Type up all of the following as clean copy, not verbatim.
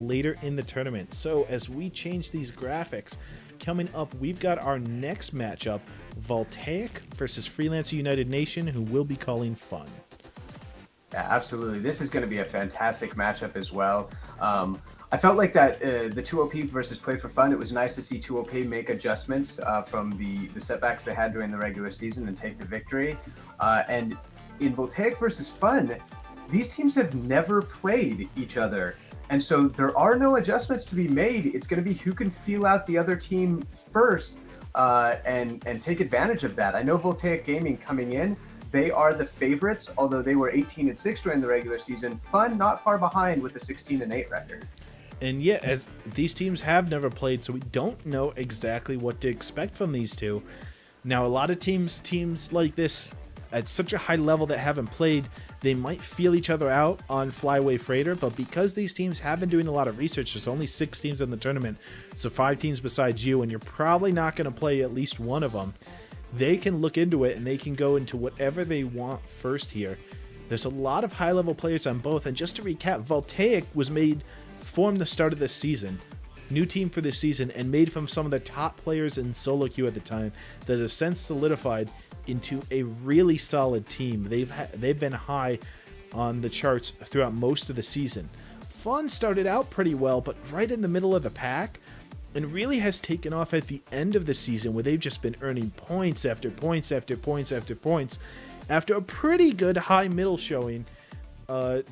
later in the tournament. So as we change these graphics, coming up, we've got our next matchup, Voltaic versus Freelancer United Nation, who will be calling Fun. Yeah, absolutely. This is going to be a fantastic matchup as well. I felt like that the 2OP versus Play for Fun, it was nice to see 2OP make adjustments from the setbacks they had during the regular season and take the victory. And in Voltaic versus Fun, these teams have never played each other. And so there are no adjustments to be made. It's going to be who can feel out the other team first and take advantage of that. I know Voltaic Gaming coming in, they are the favorites, although they were 18-6 during the regular season. Fun not far behind with a 16-8 record. And yet, as these teams have never played, so we don't know exactly what to expect from these two. Now, a lot of teams like this at such a high level that haven't played, they might feel each other out on Flyway Freighter, but because these teams have been doing a lot of research, there's only 6 teams in the tournament, so 5 teams besides you, and you're probably not going to play at least one of them. They can look into it, and they can go into whatever they want first here. There's a lot of high-level players on both, and just to recap, Voltaic was formed the start of this season, new team for this season, and made from some of the top players in solo queue at the time that have since solidified into a really solid team. They've been high on the charts throughout most of the season. Fun started out pretty well, but right in the middle of the pack, and really has taken off at the end of the season where they've just been earning points after points after points after points. After a pretty good high middle showing,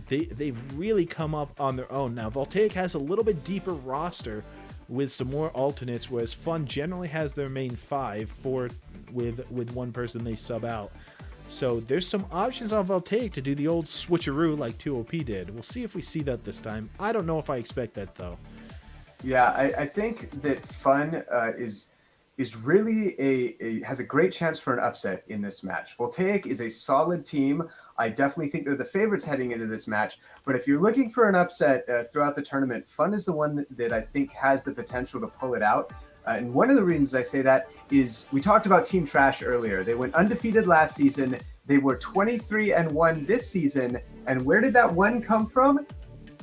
they've really come up on their own. Now, Voltaic has a little bit deeper roster with some more alternates, whereas Fun generally has their main 4 with one person they sub out. So there's some options on Voltaic to do the old switcheroo like 2OP did. We'll see if we see that this time. I don't know if I expect that, though. Yeah, I think that Fun is really has a great chance for an upset in this match. Voltaic is a solid team. I definitely think they're the favorites heading into this match. But if you're looking for an upset throughout the tournament, Fun is the one that I think has the potential to pull it out. And one of the reasons I say that is we talked about Team Trash earlier. They went undefeated last season. They were 23-1 this season. And where did that one come from?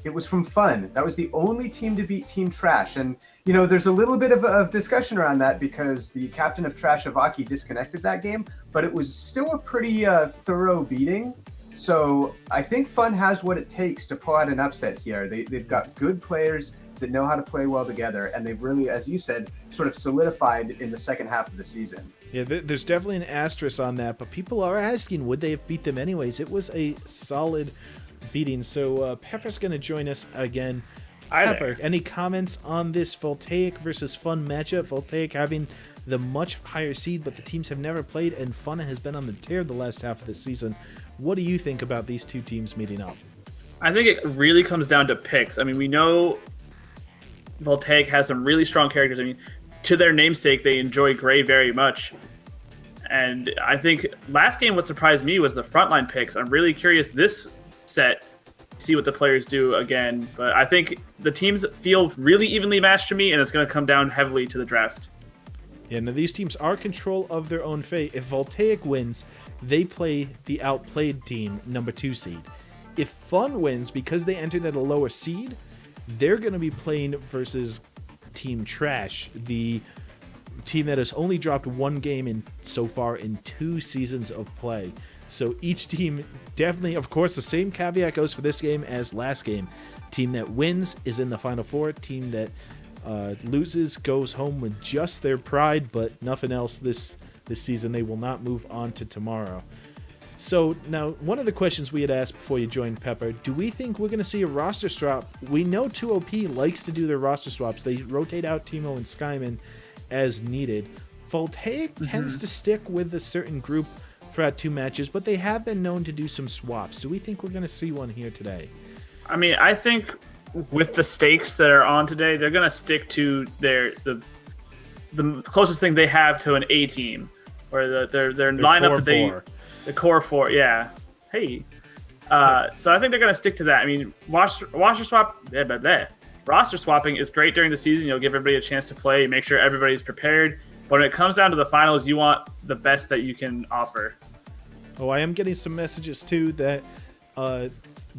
It was from Fun. That was the only team to beat Team Trash. And, you know, there's a little bit of discussion around that because the captain of Trash, Avaki, disconnected that game, but it was still a pretty thorough beating. So I think Fun has what it takes to pull out an upset here. They've got good players that know how to play well together, and they've really, as you said, sort of solidified in the second half of the season. Yeah, there's definitely an asterisk on that, but people are asking, would they have beat them anyways? It was a solid beating. So Pepper's going to join us again. Pepper, any comments on this Voltaic versus Fun matchup? Voltaic having the much higher seed, but the teams have never played, and Fun has been on the tear the last half of the season. What do you think about these two teams meeting up? I think it really comes down to picks. I mean, we know Voltaic has some really strong characters. I mean, to their namesake, they enjoy Gray very much. And I think last game what surprised me was the frontline picks. I'm really curious this set, see what the players do again. But I think the teams feel really evenly matched to me, and it's going to come down heavily to the draft. Yeah, now these teams are control of their own fate. If Voltaic wins, they play the outplayed team, number 2 seed. If Fun wins, because they entered at a lower seed, they're going to be playing versus Team Trash, the team that has only dropped 1 game so far in 2 seasons of play. So each team definitely, of course, the same caveat goes for this game as last game. Team that wins is in the Final Four. Team that loses goes home with just their pride, but nothing else this season. They will not move on to tomorrow. So now, one of the questions we had asked before you joined, Pepper, do we think we're going to see a roster swap? We know 2OP likes to do their roster swaps. They rotate out Timo and Skyman as needed. Voltaic tends to stick with a certain group throughout 2 matches, but they have been known to do some swaps. Do we think we're going to see one here today? I mean, I think with the stakes that are on today, they're going to stick to the closest thing they have to an A team, or their lineup that the core 4, yeah. Hey, so I think they're going to stick to that. I mean, roster swapping is great during the season. You'll give everybody a chance to play, make sure everybody's prepared. But when it comes down to the finals, you want the best that you can offer. Oh, I am getting some messages too that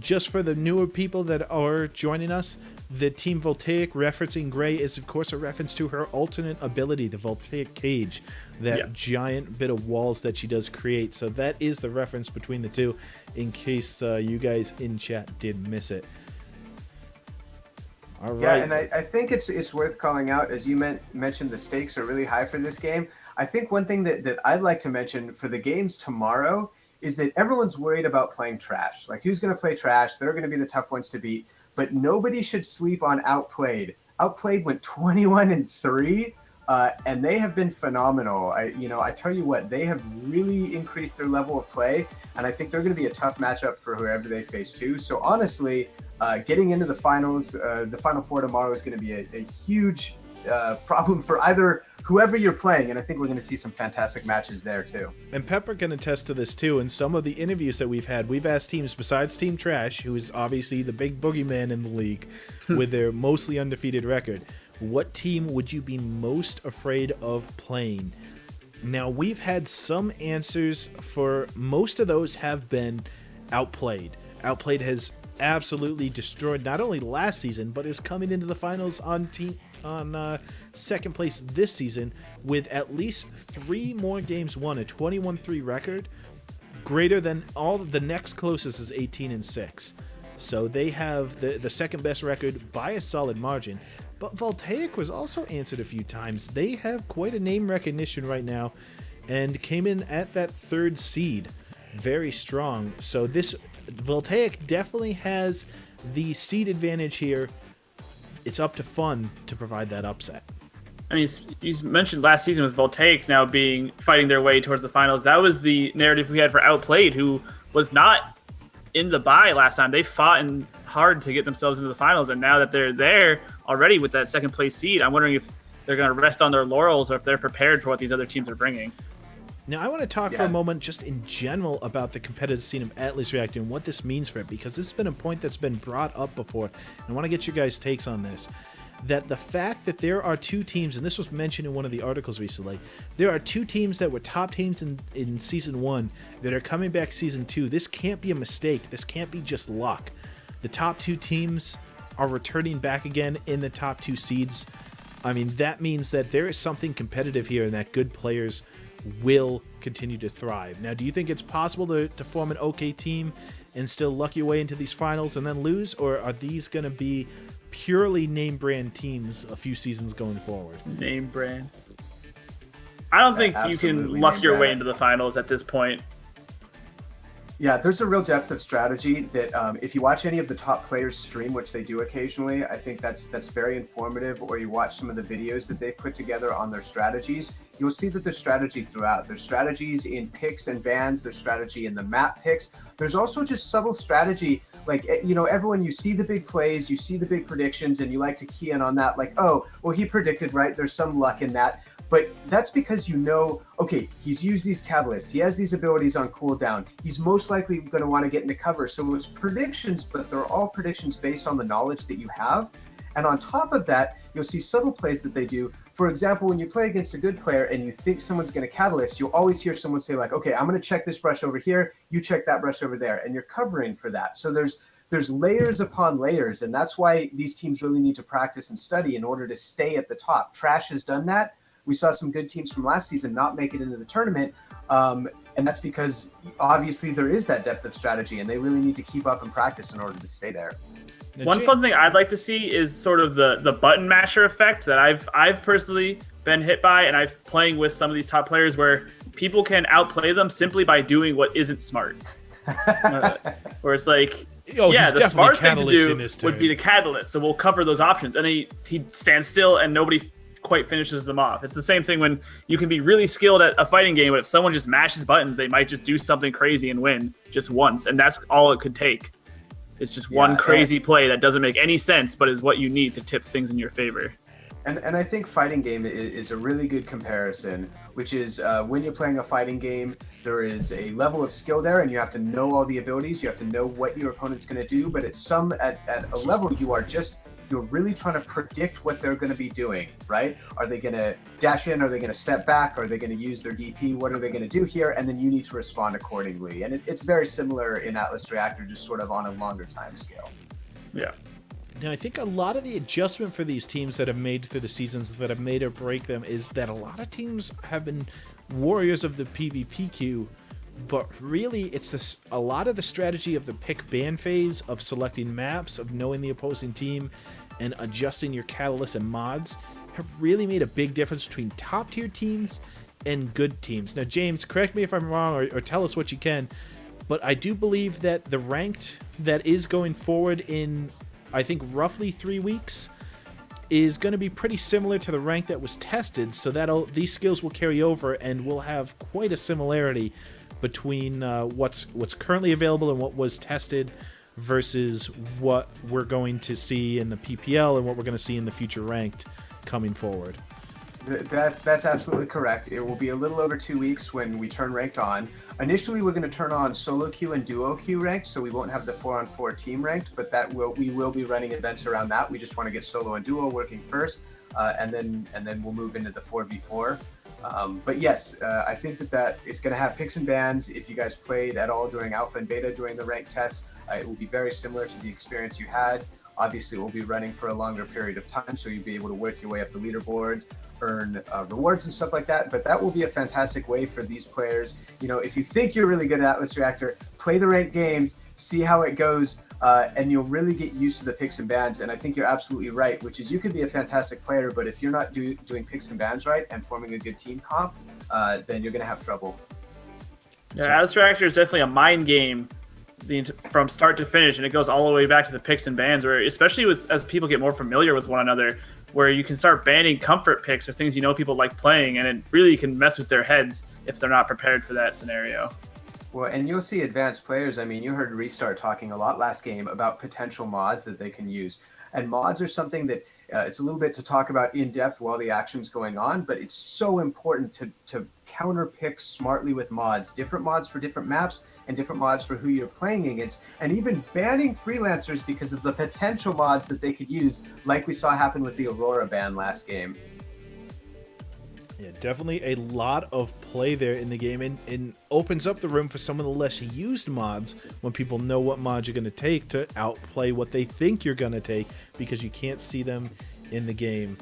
just for the newer people that are joining us, The Team Voltaic referencing Gray is, of course, a reference to her alternate ability, the Voltaic Cage, that giant bit of walls that she does create. So that is the reference between the two, in case you guys in chat did miss it. All right. Yeah, and I think it's worth calling out, as you mentioned, the stakes are really high for this game. I think one thing that I'd like to mention for the games tomorrow is that everyone's worried about playing trash. Like, who's going to play trash? They're going to be the tough ones to beat. But nobody should sleep on Outplayed. Outplayed went 21-3, and they have been phenomenal. I tell you what, they have really increased their level of play, and I think they're going to be a tough matchup for whoever they face too. So honestly, getting into the finals, the Final Four tomorrow is going to be a huge problem for either whoever you're playing, and I think we're going to see some fantastic matches there too. And Pepper can attest to this too. In some of the interviews that we've had, we've asked teams besides Team Trash, who is obviously the big boogeyman in the league with their mostly undefeated record, what team would you be most afraid of playing? Now, we've had some answers. For most of those have been Outplayed. Outplayed has absolutely destroyed not only last season, but is coming into the finals on second place this season with at least 3 more games won, a 21-3 record, greater than all. The next closest is 18-6. So they have the second best record by a solid margin. But Voltaic was also answered a few times. They have quite a name recognition right now and came in at that 3rd seed. Very strong. So this Voltaic definitely has the seed advantage here. It's up to Fun to provide that upset. I mean, you mentioned last season with Voltaic now fighting their way towards the finals. That was the narrative we had for Outplayed, who was not in the bye last time. They fought hard to get themselves into the finals, and now that they're there already with that second place seed, I'm wondering if they're going to rest on their laurels or if they're prepared for what these other teams are bringing. Now, I want to talk for a moment just in general about the competitive scene of Atlas Reactor and what this means for it, because this has been a point that's been brought up before. I want to get your guys' takes on this. That the fact that there are 2 teams, and this was mentioned in one of the articles recently, there are 2 teams that were top teams in Season 1 that are coming back Season 2. This can't be a mistake. This can't be just luck. The top 2 teams are returning back again in the top 2 seeds. I mean, that means that there is something competitive here and that good players will continue to thrive. Now, do you think it's possible to form an okay team and still luck your way into these finals and then lose, or are these going to be purely name brand teams a few seasons going forward? Name brand. I don't think you can luck your way into the finals at this point. Yeah, there's a real depth of strategy that if you watch any of the top players stream, which they do occasionally, I think that's very informative, or you watch some of the videos that they put together on their strategies, you'll see that there's strategy throughout. There's strategies in picks and bans, there's strategy in the map picks. There's also just subtle strategy, like, everyone, you see the big plays, you see the big predictions, and you like to key in on that, like, oh, well, he predicted right, there's some luck in that. But that's because okay, he's used these catalysts. He has these abilities on cooldown. He's most likely going to want to get into cover. So it's predictions, but they're all predictions based on the knowledge that you have. And on top of that, you'll see subtle plays that they do. For example, when you play against a good player and you think someone's going to catalyst, you'll always hear someone say like, okay, I'm going to check this brush over here. You check that brush over there. And you're covering for that. So there's layers upon layers. And that's why these teams really need to practice and study in order to stay at the top. Trash has done that. We saw some good teams from last season not make it into the tournament, and that's because obviously there is that depth of strategy, and they really need to keep up and practice in order to stay there. One fun thing I'd like to see is sort of the button masher effect that I've personally been hit by, and I've playing with some of these top players where people can outplay them simply by doing what isn't smart. Where it's like, the smart thing to do would be the catalyst, so we'll cover those options, and he stands still and nobody quite finishes them off. It's the same thing when you can be really skilled at a fighting game, but if someone just mashes buttons, they might just do something crazy and win just once, and that's all it could take. It's just one crazy play that doesn't make any sense, but is what you need to tip things in your favor. And I think fighting game is a really good comparison, which is when you're playing a fighting game, there is a level of skill there, and you have to know all the abilities. You have to know what your opponent's going to do, but at a level you're really trying to predict what they're going to be doing, right? Are they going to dash in? Are they going to step back? Are they going to use their DP? What are they going to do here? And then you need to respond accordingly. And it's very similar in Atlas Reactor, just sort of on a longer time scale. Yeah. Now, I think a lot of the adjustment for these teams that have made through the seasons that have made or break them is that a lot of teams have been warriors of the PvP queue, but really it's this a lot of the strategy of the pick ban phase of selecting maps, of knowing the opposing team, and adjusting your catalysts and mods have really made a big difference between top tier teams and good teams. Now, James, correct me if I'm wrong, or tell us what you can, but I do believe that the ranked that is going forward in, I think, roughly 3 weeks is going to be pretty similar to the rank that was tested, so that these skills will carry over and we'll have quite a similarity between what's currently available and what was tested versus what we're going to see in the PPL and what we're going to see in the future ranked coming forward. That's absolutely correct. It will be a little over 2 weeks when we turn ranked on. Initially, we're going to turn on solo queue and duo queue ranked, so we won't have the 4-on-4 team ranked, but we will be running events around that. We just want to get solo and duo working first, and then we'll move into the 4v4. But yes, I think that it's going to have picks and bans. If you guys played at all during alpha and beta during the ranked tests, it will be very similar to the experience you had. Obviously, it will be running for a longer period of time, so you'll be able to work your way up the leaderboards, earn rewards and stuff like that. But that will be a fantastic way for these players. You know, if you think you're really good at Atlas Reactor, play the ranked games, see how it goes, and you'll really get used to the picks and bans. And I think you're absolutely right, which is you could be a fantastic player, but if you're not doing picks and bans right and forming a good team comp, then you're going to have trouble. Yeah, Atlas Reactor is definitely a mind game from start to finish, and it goes all the way back to the picks and bans, where especially as people get more familiar with one another, where you can start banning comfort picks or things people like playing, and it really can mess with their heads if they're not prepared for that scenario. Well, and you'll see advanced players. I mean, you heard Restart talking a lot last game about potential mods that they can use. And mods are something that it's a little bit to talk about in depth while the action's going on, but it's so important to counter pick smartly with mods, different mods for different maps and different mods for who you're playing against, and even banning freelancers because of the potential mods that they could use, like we saw happen with the Aurora ban last game. Yeah, definitely a lot of play there in the game, and opens up the room for some of the less used mods when people know what mods you're going to take to outplay what they think you're going to take because you can't see them in the game.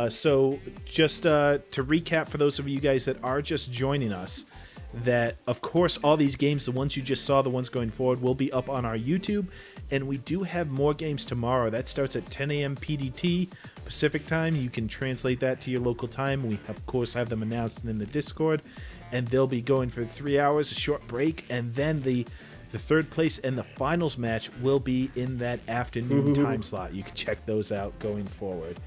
So just to recap for those of you guys that are just joining us, that of course all these games, the ones you just saw, the ones going forward, will be up on our YouTube, and we do have more games tomorrow. That starts at 10 a.m. PDT Pacific time. You can translate that to your local time. We of course have them announced in the Discord, and they'll be going for 3 hours, a short break, and then the third place and the finals match will be in that afternoon time slot. You can check those out going forward.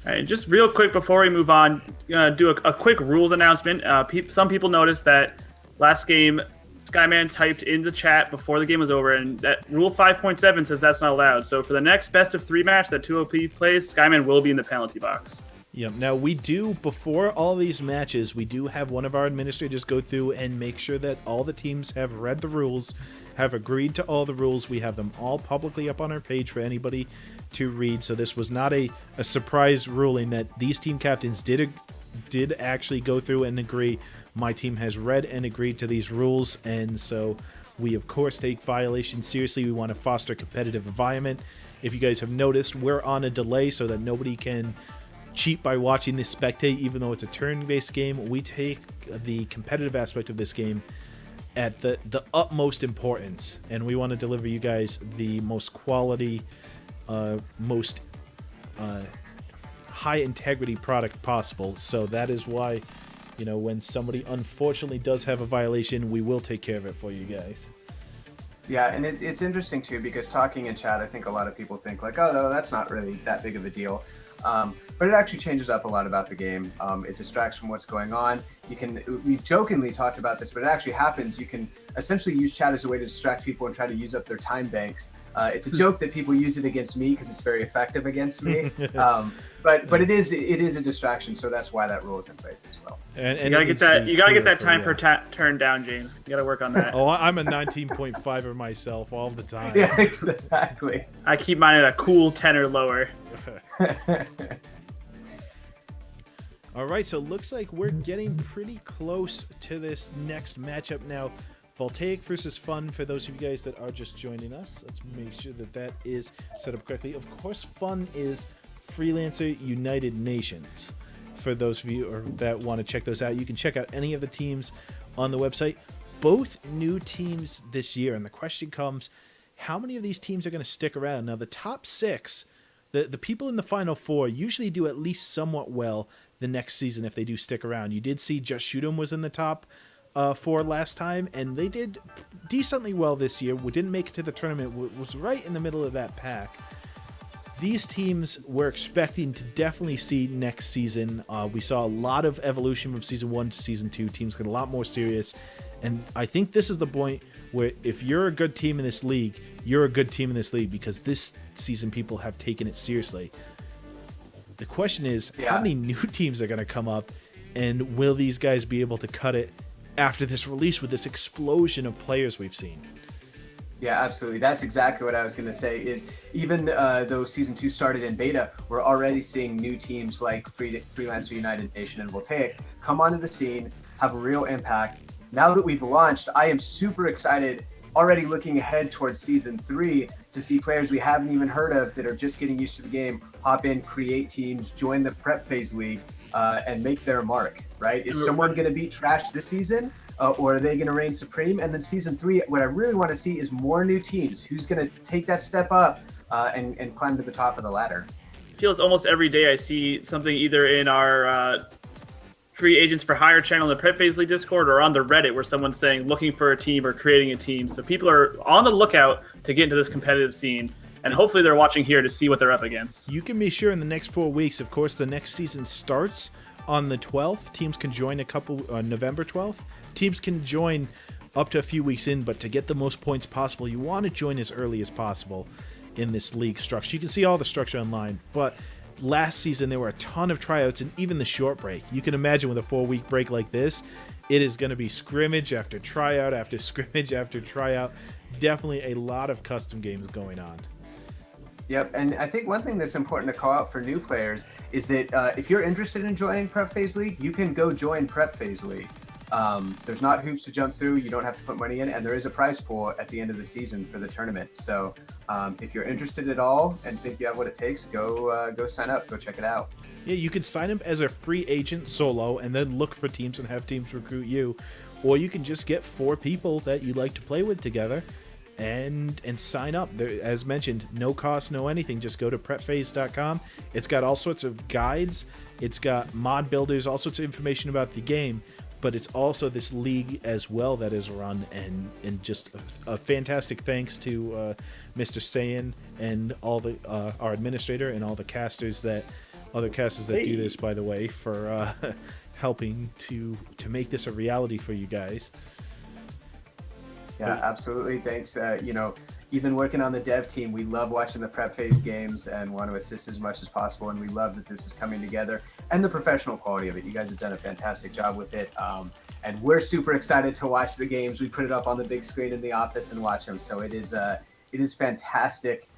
All right, just real quick before we move on, do a quick rules announcement. Some people noticed that last game, Skyman typed in the chat before the game was over, and that Rule 5.7 says that's not allowed. So for the next best of 3 match that 2OP plays, Skyman will be in the penalty box. Yep. Now we do, before all these matches, we do have one of our administrators go through and make sure that all the teams have read the rules, have agreed to all the rules. We have them all publicly up on our page for anybody to read. So this was not a surprise ruling that these team captains did actually go through and agree. My team has read and agreed to these rules, and so we of course take violations seriously. We want to foster a competitive environment. If you guys have noticed, we're on a delay so that nobody can cheat by watching this spectate, even though it's a turn-based game. We take the competitive aspect of this game at the utmost importance, and we want to deliver you guys the most quality, most high integrity product possible. So that is why, when somebody unfortunately does have a violation, we will take care of it for you guys. Yeah, and it's interesting too, because talking in chat, I think a lot of people think like, oh, no, that's not really that big of a deal. But it actually changes up a lot about the game. It distracts from what's going on. We jokingly talked about this, but it actually happens. You can essentially use chat as a way to distract people and try to use up their time banks. It's a joke that people use it against me because it's very effective against me. But it is a distraction, so that's why that rule is in place as well. And you gotta get that time per turn down, James. You gotta work on that. Oh, I'm a 19.5er myself all the time. Yeah, exactly. I keep mine at a cool 10 or lower. All right, so it looks like we're getting pretty close to this next matchup now. Voltaic versus Fun, for those of you guys that are just joining us. Let's make sure that that is set up correctly. Of course, Fun is Freelancer United Nations. For those of you that want to check those out, you can check out any of the teams on the website. Both new teams this year, and the question comes, how many of these teams are going to stick around? Now, the top 6, the people in the Final 4 usually do at least somewhat well the next season if they do stick around. You did see Just Shoot 'Em was in the top 4 last time, and they did decently well this year. We didn't make it to the tournament, was right in the middle of that pack. These teams we're expecting to definitely see next season. We saw a lot of evolution from Season 1 to Season 2. Teams get a lot more serious. And I think this is the point where if you're a good team in this league, you're a good team in this league, because this season people have taken it seriously. The question is, how many new teams are going to come up, and will these guys be able to cut it after this release with this explosion of players we've seen? Yeah, absolutely. That's exactly what I was going to say, is even though Season 2 started in beta, we're already seeing new teams like Freelancer United Nation and Voltaic come onto the scene, have a real impact. Now that we've launched, I am super excited, already looking ahead towards Season 3 to see players we haven't even heard of that are just getting used to the game hop in, create teams, join the Prep Phase League, and make their mark, right? Is someone going to beat Trash this season? Or are they going to reign supreme? And then Season 3, what I really want to see is more new teams. Who's going to take that step up and climb to the top of the ladder? It feels almost every day I see something either in our Free Agents for Hire channel in the Prep Phase League Discord or on the Reddit where someone's saying looking for a team or creating a team. So people are on the lookout to get into this competitive scene. And hopefully they're watching here to see what they're up against. You can be sure in the next 4 weeks, of course, the next season starts on the 12th. Teams can join November 12th. Teams can join up to a few weeks in, but to get the most points possible, you want to join as early as possible in this league structure. You can see all the structure online, but last season there were a ton of tryouts and even the short break. You can imagine with a 4-week break like this, it is going to be scrimmage after tryout after scrimmage after tryout. Definitely a lot of custom games going on. Yep, and I think one thing that's important to call out for new players is that if you're interested in joining Prep Phase League, you can go join Prep Phase League. There's not hoops to jump through. You don't have to put money in, and there is a prize pool at the end of the season for the tournament. So if you're interested at all and think you have what it takes, go sign up. Go check it out. Yeah, you can sign up as a free agent solo and then look for teams and have teams recruit you. Or you can just get 4 people that you like to play with together and sign up. There, as mentioned, no cost, no anything. Just go to prepphase.com. It's got all sorts of guides. It's got mod builders, all sorts of information about the game. But it's also this league as well that is run, and just a fantastic thanks to Mr. Sayan and all the our administrator and all the casters other casters that do this, by the way, for helping to make this a reality for you guys. Yeah, absolutely. Thanks. Even working on the dev team, we love watching the Prep Phase games and want to assist as much as possible. And we love that this is coming together and the professional quality of it. You guys have done a fantastic job with it. And we're super excited to watch the games. We put it up on the big screen in the office and watch them. So it is fantastic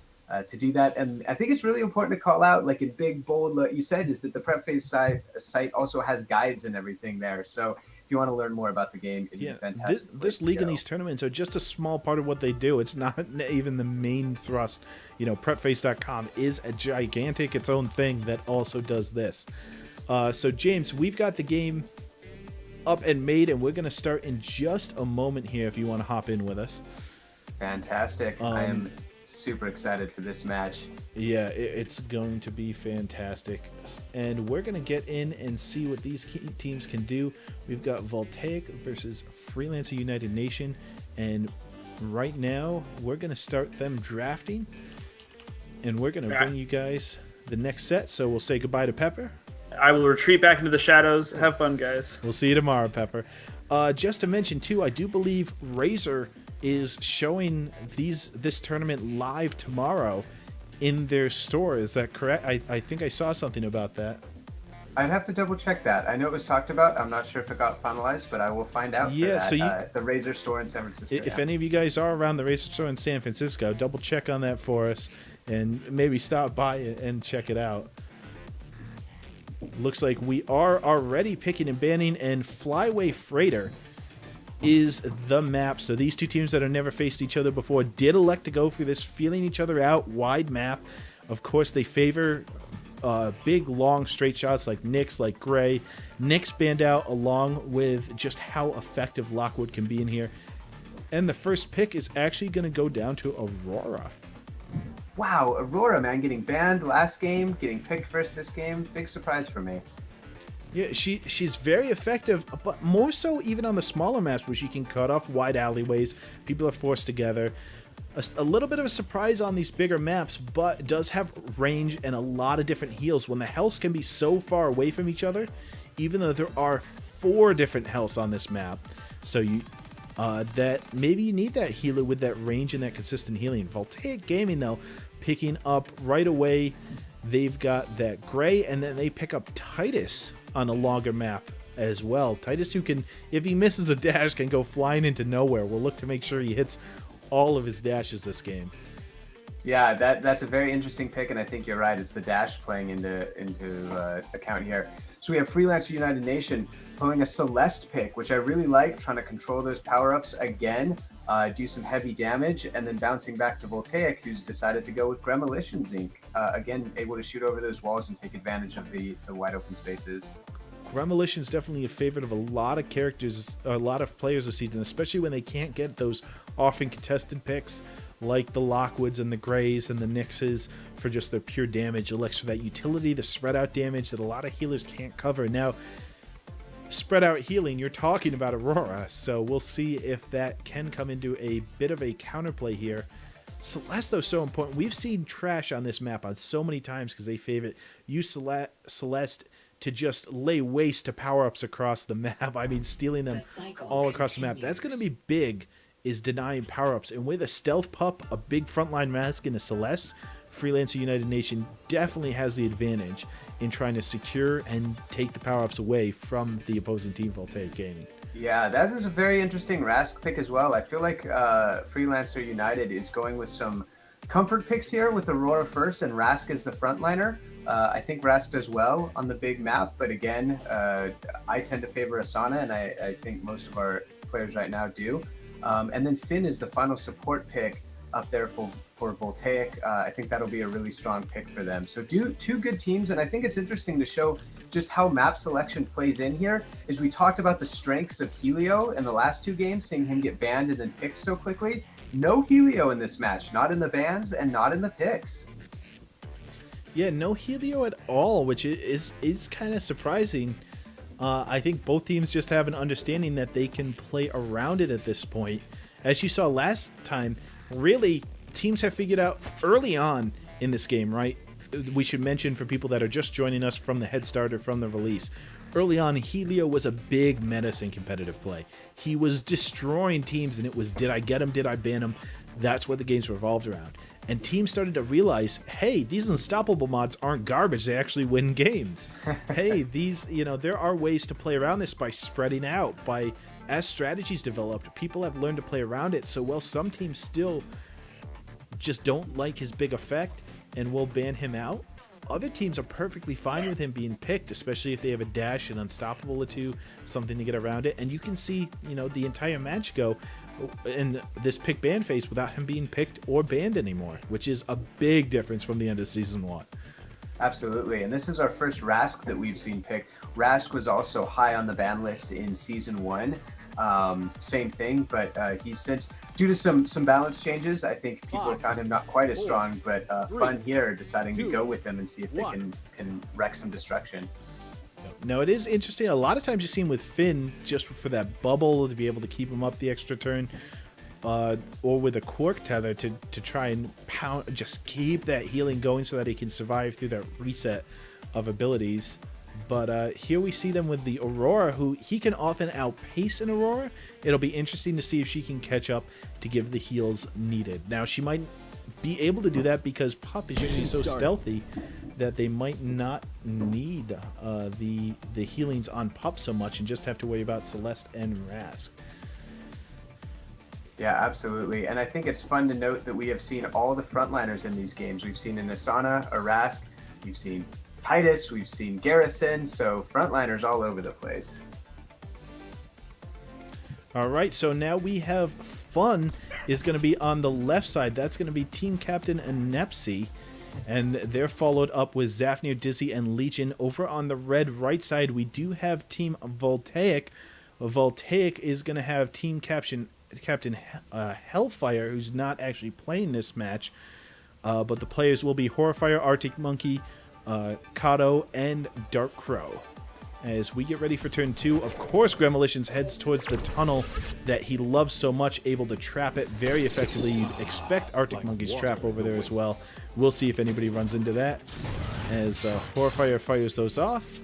to do that. And I think it's really important to call out, like in big, bold, like you said, is that the Prep Phase site also has guides and everything there. So if you want to learn more about the game, it is a fantastic This league and these tournaments are just a small part of what they do. It's not even the main thrust. Prepphase.com is a gigantic its own thing that also does this. So James, we've got the game up and made, and we're going to start in just a moment here if you want to hop in with us. Fantastic. I am super excited for this match. Yeah, it's going to be fantastic. And we're going to get in and see what these teams can do. We've got Voltaic versus Freelancer United Nation. And right now, we're going to start them drafting. And we're going to bring you guys the next set. So we'll say goodbye to Pepper. I will retreat back into the shadows. Have fun, guys. We'll see you tomorrow, Pepper. Just to mention, too, I do believe Razer is showing this tournament live tomorrow in their store. Is that correct? I think I saw something about that. I'd have to double check that. I know it was talked about. I'm not sure if it got finalized, but I will find out. Yeah, for that. So the Razer store in San Francisco. If any of you guys are around the Razer store in San Francisco, double check on that for us and maybe stop by and check it out. Looks like we are already picking and banning, and Flyway Freighter is the map. So these two teams that have never faced each other before did elect to go through this feeling each other out wide map. Of course, they favor big, long, straight shots like Nyx, like Gray. Nyx banned out along with just how effective Lockwood can be in here. And the first pick is actually going to go down to Aurora. Wow, Aurora, man, getting banned last game, getting picked first this game. Big surprise for me. Yeah, she's very effective, but more so even on the smaller maps where she can cut off wide alleyways. People are forced together. A little bit of a surprise on these bigger maps, but does have range and a lot of different heals. When the healths can be so far away from each other, even though there are 4 different healths on this map, so you that maybe you need that healer with that range and that consistent healing. Voltaic Gaming, though, picking up right away. They've got that Gray, and then they pick up Titus on a longer map as well. Titus, who can, if he misses a dash, can go flying into nowhere. We'll look to make sure he hits all of his dashes this game. Yeah, that's a very interesting pick, and I think you're right. It's the dash playing into account here. So we have Freelancer United Nation pulling a Celeste pick, which I really like, trying to control those power-ups again, do some heavy damage, and then bouncing back to Voltaic, who's decided to go with Gremolition Zinc. Again, able to shoot over those walls and take advantage of the wide open spaces. Gremolition is definitely a favorite of a lot of characters, a lot of players this season, especially when they can't get those often contested picks like the Lockwoods and the Grays and the Nyxes for just their pure damage. It looks for that utility, the spread out damage that a lot of healers can't cover. Now, spread out healing, you're talking about Aurora, so we'll see if that can come into a bit of a counterplay here. Celeste, though, so important. We've seen trash on this map on so many times because they favorite use Celeste to just lay waste to power-ups across the map. I mean, stealing them all across the map. That's going to be big, is denying power-ups. And with a Stealth Pup, a big frontline mask, and a Celeste, Freelancer United Nation definitely has the advantage in trying to secure and take the power-ups away from the opposing team, Voltaic Gaming. Yeah, that is a very interesting Rask pick as well. I feel like Freelancer United is going with some comfort picks here with Aurora first and Rask as the frontliner. I think Rask does well on the big map, but again, I tend to favor Asana, and I think most of our players right now do. And then Finn is the final support pick up there for Voltaic. I think that'll be a really strong pick for them. So two good teams, and I think it's interesting to show just how map selection plays in here. Is we talked about the strengths of Helio in the last 2 games, seeing him get banned and then picked so quickly. No Helio in this match, not in the bans and not in the picks. Yeah, no Helio at all, which is kind of surprising. I think both teams just have an understanding that they can play around it at this point. As you saw last time, really, teams have figured out early on in this game, right? We should mention for people that are just joining us from the head start or from the release. Early on, Helio was a big menace in competitive play. He was destroying teams, and it was, did I get him? Did I ban him? That's what the games revolved around. And teams started to realize, hey, these unstoppable mods aren't garbage. They actually win games. Hey, these, there are ways to play around this by spreading out. As strategies developed, people have learned to play around it. So while some teams still just don't like his big effect and will ban him out, other teams are perfectly fine with him being picked, especially if they have a dash, an unstoppable or two, something to get around it. And you can see, the entire match go in this pick ban phase without him being picked or banned anymore, which is a big difference from the end of season 1. Absolutely, and this is our first Rask that we've seen picked. Rask was also high on the ban list in season 1. Same thing, but he's since, due to some balance changes, I think people found him not quite as strong, but Fun here deciding to go with him and see if they can wreck some destruction. Now, it is interesting. A lot of times you see him with Finn just for that bubble to be able to keep him up the extra turn, or with a Quark tether to try and just keep that healing going so that he can survive through that reset of abilities. But here we see them with the Aurora, who he can often outpace an Aurora. It'll be interesting to see if she can catch up to give the heals needed. Now, she might be able to do that because Pup is usually so stealthy that they might not need the healings on Pup so much and just have to worry about Celeste and Rask. Yeah, absolutely. And I think it's fun to note that we have seen all the frontliners in these games. We've seen an Asana, a Rask, we've seen Titus, we've seen Garrison, so frontliners all over the place. All right, so now we have Fun is going to be on the left side. That's going to be Team Captain Anepsi. And they're followed up with Zafnir, Dizzy, and Legion. Over on the red right side, we do have Team Voltaic. Voltaic is going to have Team Captain Hellfire, who's not actually playing this match. But the players will be Horrifier, Arctic Monkey, Kato, and Dark Crow. As we get ready for turn 2, of course, Gremolitions heads towards the tunnel that he loves so much, able to trap it very effectively. You'd expect Arctic Monkey's trap over there as well. We'll see if anybody runs into that. As Horrifier fires those off.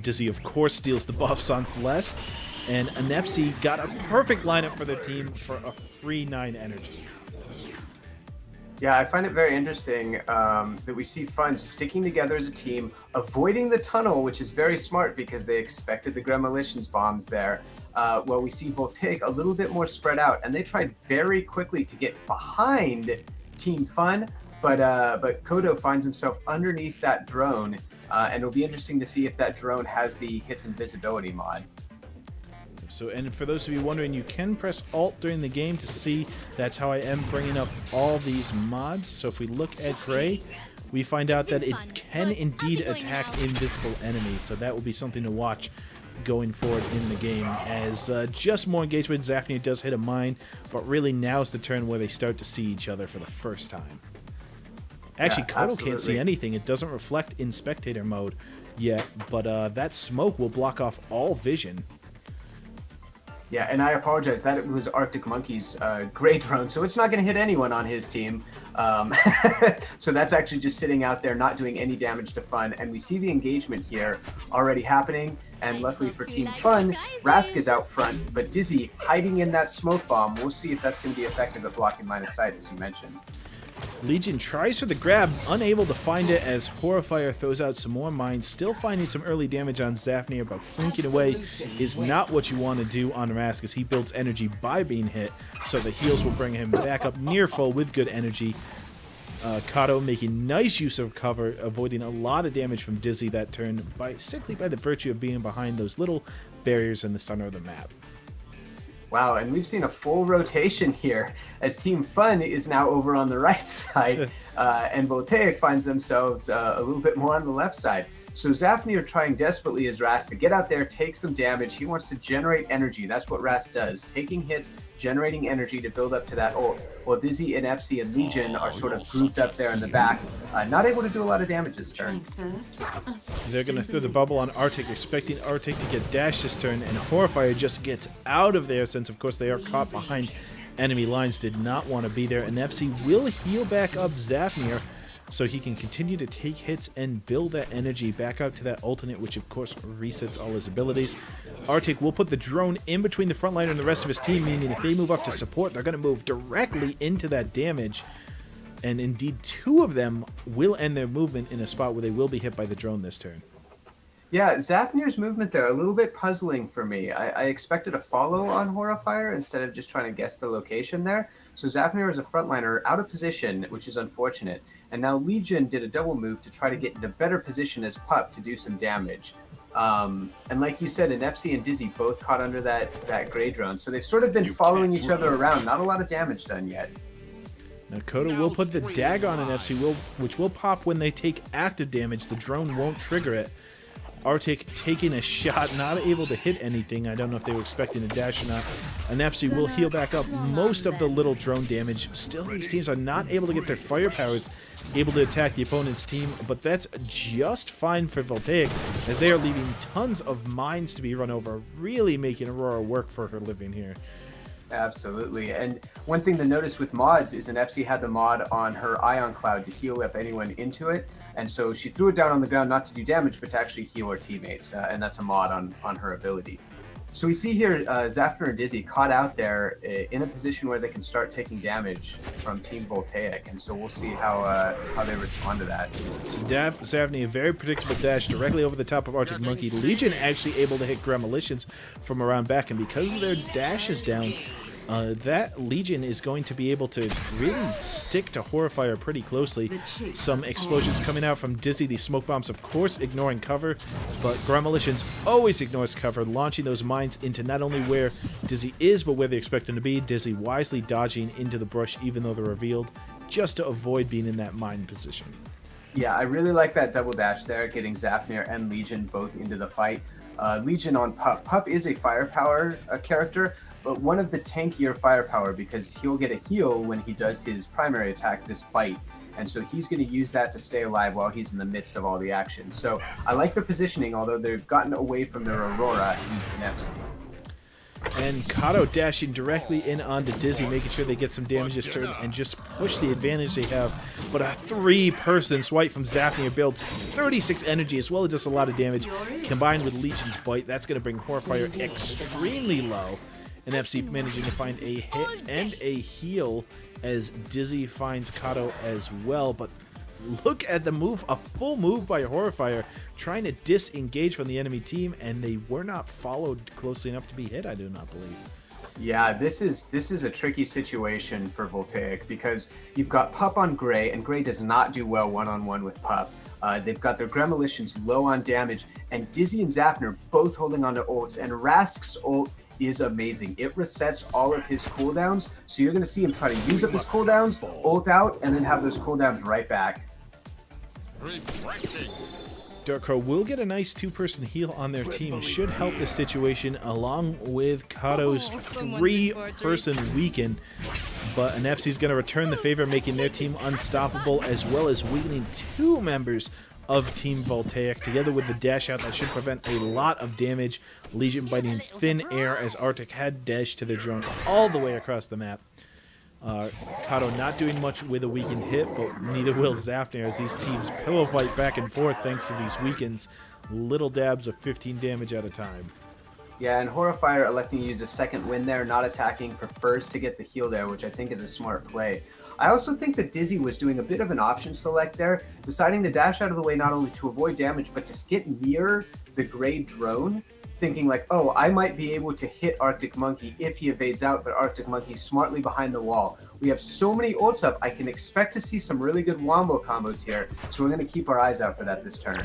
Dizzy, of course, steals the buffs on Celeste. And Anepsi got a perfect lineup for their team for a free 9 energy. Yeah, I find it very interesting that we see Fun sticking together as a team, avoiding the tunnel, which is very smart because they expected the Gremolitions bombs there. While we see Voltaic a little bit more spread out, and they tried very quickly to get behind Team Fun, but Kodo finds himself underneath that drone, and it'll be interesting to see if that drone has the Hits Invisibility mod. So, and for those of you wondering, you can press Alt during the game to see. That's how I am bringing up all these mods. So if we look at Gray, we find out that it can indeed attack invisible enemies. So that will be something to watch going forward in the game. As just more engagement, Zafnir does hit a mine, but really now's the turn where they start to see each other for the first time. Actually, Yeah, Kodo can't see anything. It doesn't reflect in spectator mode yet, but that smoke will block off all vision. Yeah, and I apologize. That was Arctic Monkey's gray drone, so it's not going to hit anyone on his team. So that's actually just sitting out there, not doing any damage to Fun. And we see the engagement here already happening. And luckily for Team Fun, Rask is out front, but Dizzy hiding in that smoke bomb. We'll see if that's going to be effective at blocking line of sight, as you mentioned. Legion tries for the grab, unable to find it as Horrifier throws out some more mines, still finding some early damage on Zafnir, but clinking away is not what you want to do on Rask as he builds energy by being hit, so the heals will bring him back up near full with good energy. Kato making nice use of cover, avoiding a lot of damage from Dizzy that turn simply by the virtue of being behind those little barriers in the center of the map. Wow, and we've seen a full rotation here as Team Fun is now over on the right side, and Voltaic finds themselves a little bit more on the left side. So Zafnir trying desperately as Rast to get out there, take some damage. He wants to generate energy. That's what Rast does, taking hits, generating energy to build up to that ult. While Dizzy and Epsi and Legion are sort of grouped up there in the back, not able to do a lot of damage this turn. They're going to throw the bubble on Arctic, expecting Arctic to get dashed this turn, and Horrifier just gets out of there since, of course, they are caught behind enemy lines, did not want to be there. And Epsi will heal back up Zafnir, so he can continue to take hits and build that energy back out to that alternate, which of course resets all his abilities. Arctic will put the drone in between the front line and the rest of his team, meaning if they move up to support, they're going to move directly into that damage. And indeed, 2 of them will end their movement in a spot where they will be hit by the drone this turn. Yeah, Zafnir's movement there, a little bit puzzling for me. I expected a follow on Horrifier instead of just trying to guess the location there. So Zafnir is a frontliner out of position, which is unfortunate. And now Legion did a double move to try to get in a better position as Pup to do some damage. And like you said, Anepsi and Dizzy both caught under that gray drone. So they've sort of been following each other around. Not a lot of damage done yet. Now Kodo will put the dag on Anepsi, which will pop when they take active damage. The drone won't trigger it. Arctic taking a shot, not able to hit anything. I don't know if they were expecting a dash or not. Anepsi will heal back up most of the little drone damage. Still, these teams are not able to get their firepowers able to attack the opponent's team, but that's just fine for Voltaic, as they are leaving tons of mines to be run over, really making Aurora work for her living here. Absolutely. And one thing to notice with mods is Anepsi had the mod on her Ion Cloud to heal up anyone into it. And so she threw it down on the ground not to do damage, but to actually heal her teammates. And that's a mod on her ability. So we see here Zafnir and Dizzy caught out there in a position where they can start taking damage from Team Voltaic. And so we'll see how they respond to that. So Zafnir, a very predictable dash directly over the top of Arctic Monkey. Legion actually able to hit Gremolitions from around back. And because their dash is down, that Legion is going to be able to really stick to Horrifier pretty closely. Some explosions coming out from Dizzy. These smoke bombs, of course, ignoring cover, but Gremolitions always ignores cover, launching those mines into not only where Dizzy is, but where they expect him to be. Dizzy wisely dodging into the brush, even though they're revealed, just to avoid being in that mine position. Yeah, I really like that double dash there, getting Zafnir and Legion both into the fight. Legion on Pup. Pup is a firepower character, but one of the tankier firepower because he'll get a heal when he does his primary attack, this bite. And so he's going to use that to stay alive while he's in the midst of all the action. So I like their positioning, although they've gotten away from their Aurora used in FC. And Kato dashing directly in onto Dizzy, making sure they get some damage this turn and just push the advantage they have. But a 3-person swipe from Zafnir builds 36 energy as well as just a lot of damage. Combined with Legion's bite, that's going to bring Horrifier extremely low. And FC managing to find a hit and a heal as Dizzy finds Kato as well. But look at the move, a full move by Horrifier, trying to disengage from the enemy team, and they were not followed closely enough to be hit, I do not believe. Yeah, this is a tricky situation for Voltaic because you've got Pup on Gray, and Gray does not do well one-on-one with Pup. They've got their Gremolitions low on damage, and Dizzy and Zafnir both holding on to ults, and Rask's ult is amazing. It resets all of his cooldowns, so you're going to see him try to use up his cooldowns, ult out, and then have those cooldowns right back. Darkcrow will get a nice 2-person heal on their team, should help the situation along with Kato's 3-person weaken. But an FC's going to return the favor, making their team unstoppable, as well as weakening 2 members of Team Voltaic, together with the dash out that should prevent a lot of damage. Legion biting thin air as Arctic had dashed to the drone all the way across the map. Kato not doing much with a weakened hit, but neither will Zafnir as these teams pillow fight back and forth thanks to these weakens. Little dabs of 15 damage at a time. Yeah, and Horrifier electing to use a second win there, not attacking, prefers to get the heal there, which I think is a smart play. I also think that Dizzy was doing a bit of an option select there, deciding to dash out of the way not only to avoid damage, but to get near the Gray drone, thinking like, oh, I might be able to hit Arctic Monkey if he evades out, but Arctic Monkey's smartly behind the wall. We have so many ults up, I can expect to see some really good wombo combos here, so we're going to keep our eyes out for that this turn.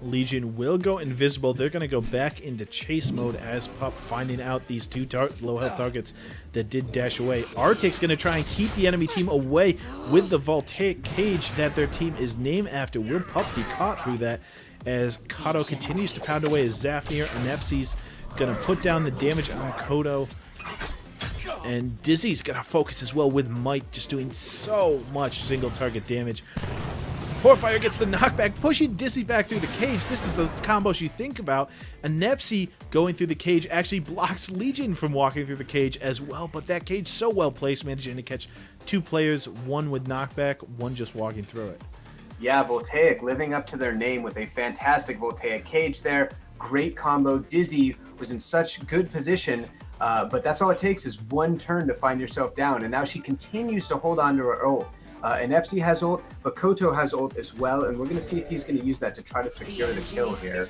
Legion will go invisible. They're going to go back into chase mode as Pup finding out these 2 low health targets that did dash away. Arctic's going to try and keep the enemy team away with the Voltaic cage that their team is named after. Will Pup be caught through that as Kato continues to pound away as Zafnir and FC's going to put down the damage on Kodo. And Dizzy's going to focus as well with Might, just doing so much single target damage. Horrifier gets the knockback, pushing Dizzy back through the cage. This is the combos you think about. And Nepsi going through the cage actually blocks Legion from walking through the cage as well. But that cage so well placed, managing to catch 2 players, 1 with knockback, 1 just walking through it. Yeah, Voltaic living up to their name with a fantastic Voltaic cage there. Great combo. Dizzy was in such good position, but that's all it takes is 1 turn to find yourself down. And now she continues to hold on to her ult. And FC has ult, but Koto has ult as well, and we're going to see if he's going to use that to try to secure the kill here.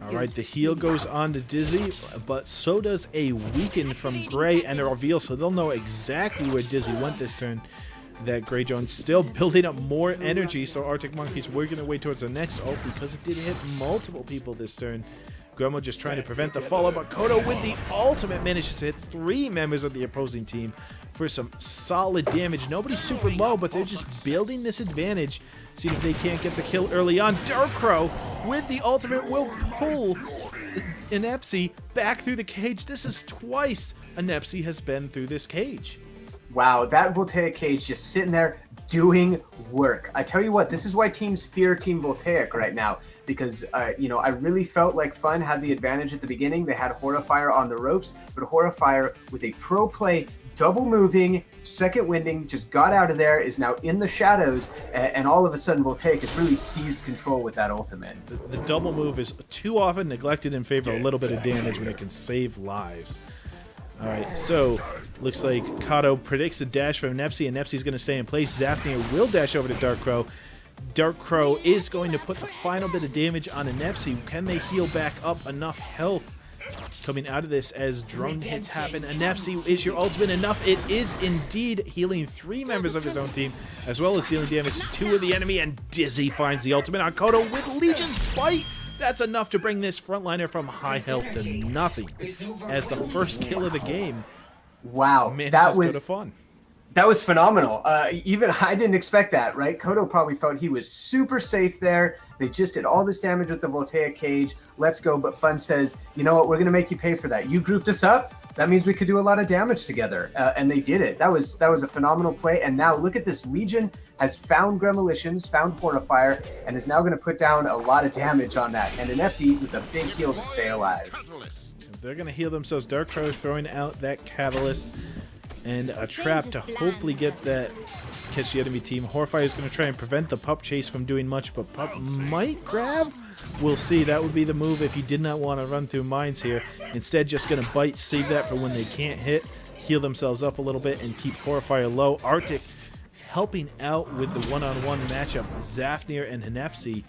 Alright, the heal goes on to Dizzy, but so does a weaken from Gray and a reveal, so they'll know exactly where Dizzy went this turn. That Grey Jones still building up more energy, so Arctic Monkey's working their way towards their next ult because it did hit multiple people this turn. Gremo just trying to prevent the follow, but Kodo with the ultimate manages to hit 3 members of the opposing team for some solid damage. Nobody's super low, but they're just building this advantage, seeing if they can't get the kill early on. Darkcrow with the ultimate will pull an Epsi back through the cage. This is twice an Epsi has been through this cage. Wow, that Voltaic cage just sitting there doing work. I tell you what, this is why teams fear Team Voltaic right now, because I really felt like Fun had the advantage at the beginning. They had Horrifier on the ropes, but Horrifier with a pro play, double moving, second winding, just got out of there, is now in the shadows, and all of a sudden Voltaic has really seized control with that ultimate. The double move is too often neglected in favor of a little bit of damage when it can save lives. Alright, so looks like Kato predicts a dash from Nepsi, and Nepsi's going to stay in place. Zafnir will dash over to Darkcrow. Darkcrow is going to put the final bit of damage on a Nepsi. Can they heal back up enough health coming out of this as drone hits happen. Anepsi, is your ultimate enough? It is indeed, healing 3 members of his own team, as well as dealing damage to 2 of the enemy, and Dizzy finds the ultimate on Kodo with Legion's Bite. That's enough to bring this frontliner from high health to nothing, as the first kill of the game. Wow, that was fun. That was phenomenal. Even I didn't expect that, right? Kodo probably felt he was super safe there. They just did all this damage with the Voltaic cage. Let's go. But Fun says, you know what? We're going to make you pay for that. You grouped us up. That means we could do a lot of damage together. And they did it. That was a phenomenal play. And now look at this. Legion has found Gremolitions, found Portafire, and is now going to put down a lot of damage on that. And an FD with a big heal to stay alive. They're going to heal themselves. Dark Crow throwing out that Catalyst and a trap to hopefully get that, catch the enemy team. Horfire is going to try and prevent the Pup chase from doing much, but Pup might grab. We'll see. That would be the move if he did not want to run through mines here. Instead, just going to bite, save that for when they can't hit, heal themselves up a little bit, and keep Horfire low. Arctic helping out with the one-on-one matchup. Zafnir and Henepsi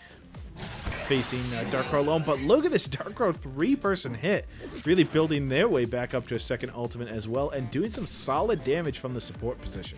facing Dark Crow alone, but look at this Dark Crow 3-person hit, really building their way back up to a second ultimate as well, and doing some solid damage from the support position.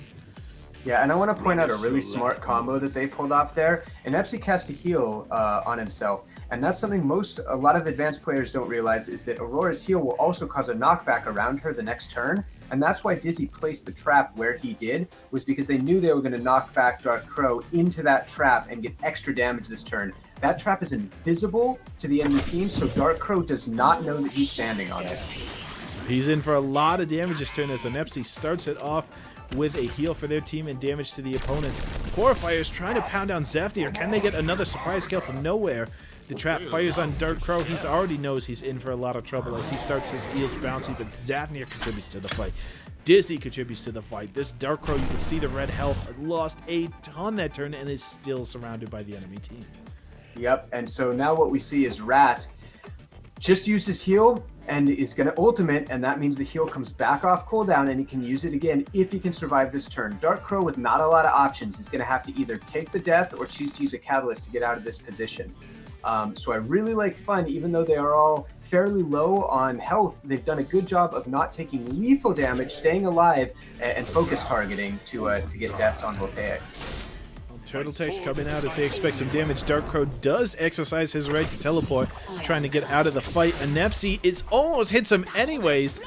Yeah, and I want to point out a really smart combo that they pulled off there. And Epsi cast a heal on himself, and that's something a lot of advanced players don't realize, is that Aurora's heal will also cause a knockback around her the next turn, and that's why Dizzy placed the trap where he did, was because they knew they were going to knock back Dark Crow into that trap and get extra damage this turn. That trap is invisible to the enemy team, so Dark Crow does not know that he's standing on it. So he's in for a lot of damage this turn as Anepsi starts it off with a heal for their team and damage to the opponents. Horfire is trying to pound down Zafnir. Can they get another surprise kill from nowhere? The trap fires on Dark Crow. He already knows he's in for a lot of trouble as he starts his heals bouncy, but Zafnir contributes to the fight. Dizzy contributes to the fight. This Dark Crow, you can see the red health, lost a ton that turn and is still surrounded by the enemy team. Yep, and so now what we see is Rask just used his heal and is going to ultimate, and that means the heal comes back off cooldown and he can use it again if he can survive this turn. Dark Crow, with not a lot of options, is going to have to either take the death or choose to use a Catalyst to get out of this position. So I really like Fun, even though they are all fairly low on health. They've done a good job of not taking lethal damage, staying alive, and focus targeting to get deaths on Voltaic. Turtle Tech's coming out as they expect some damage. Dark Crow does exercise his right to teleport, trying to get out of the fight. Anepsi is almost hits him anyways.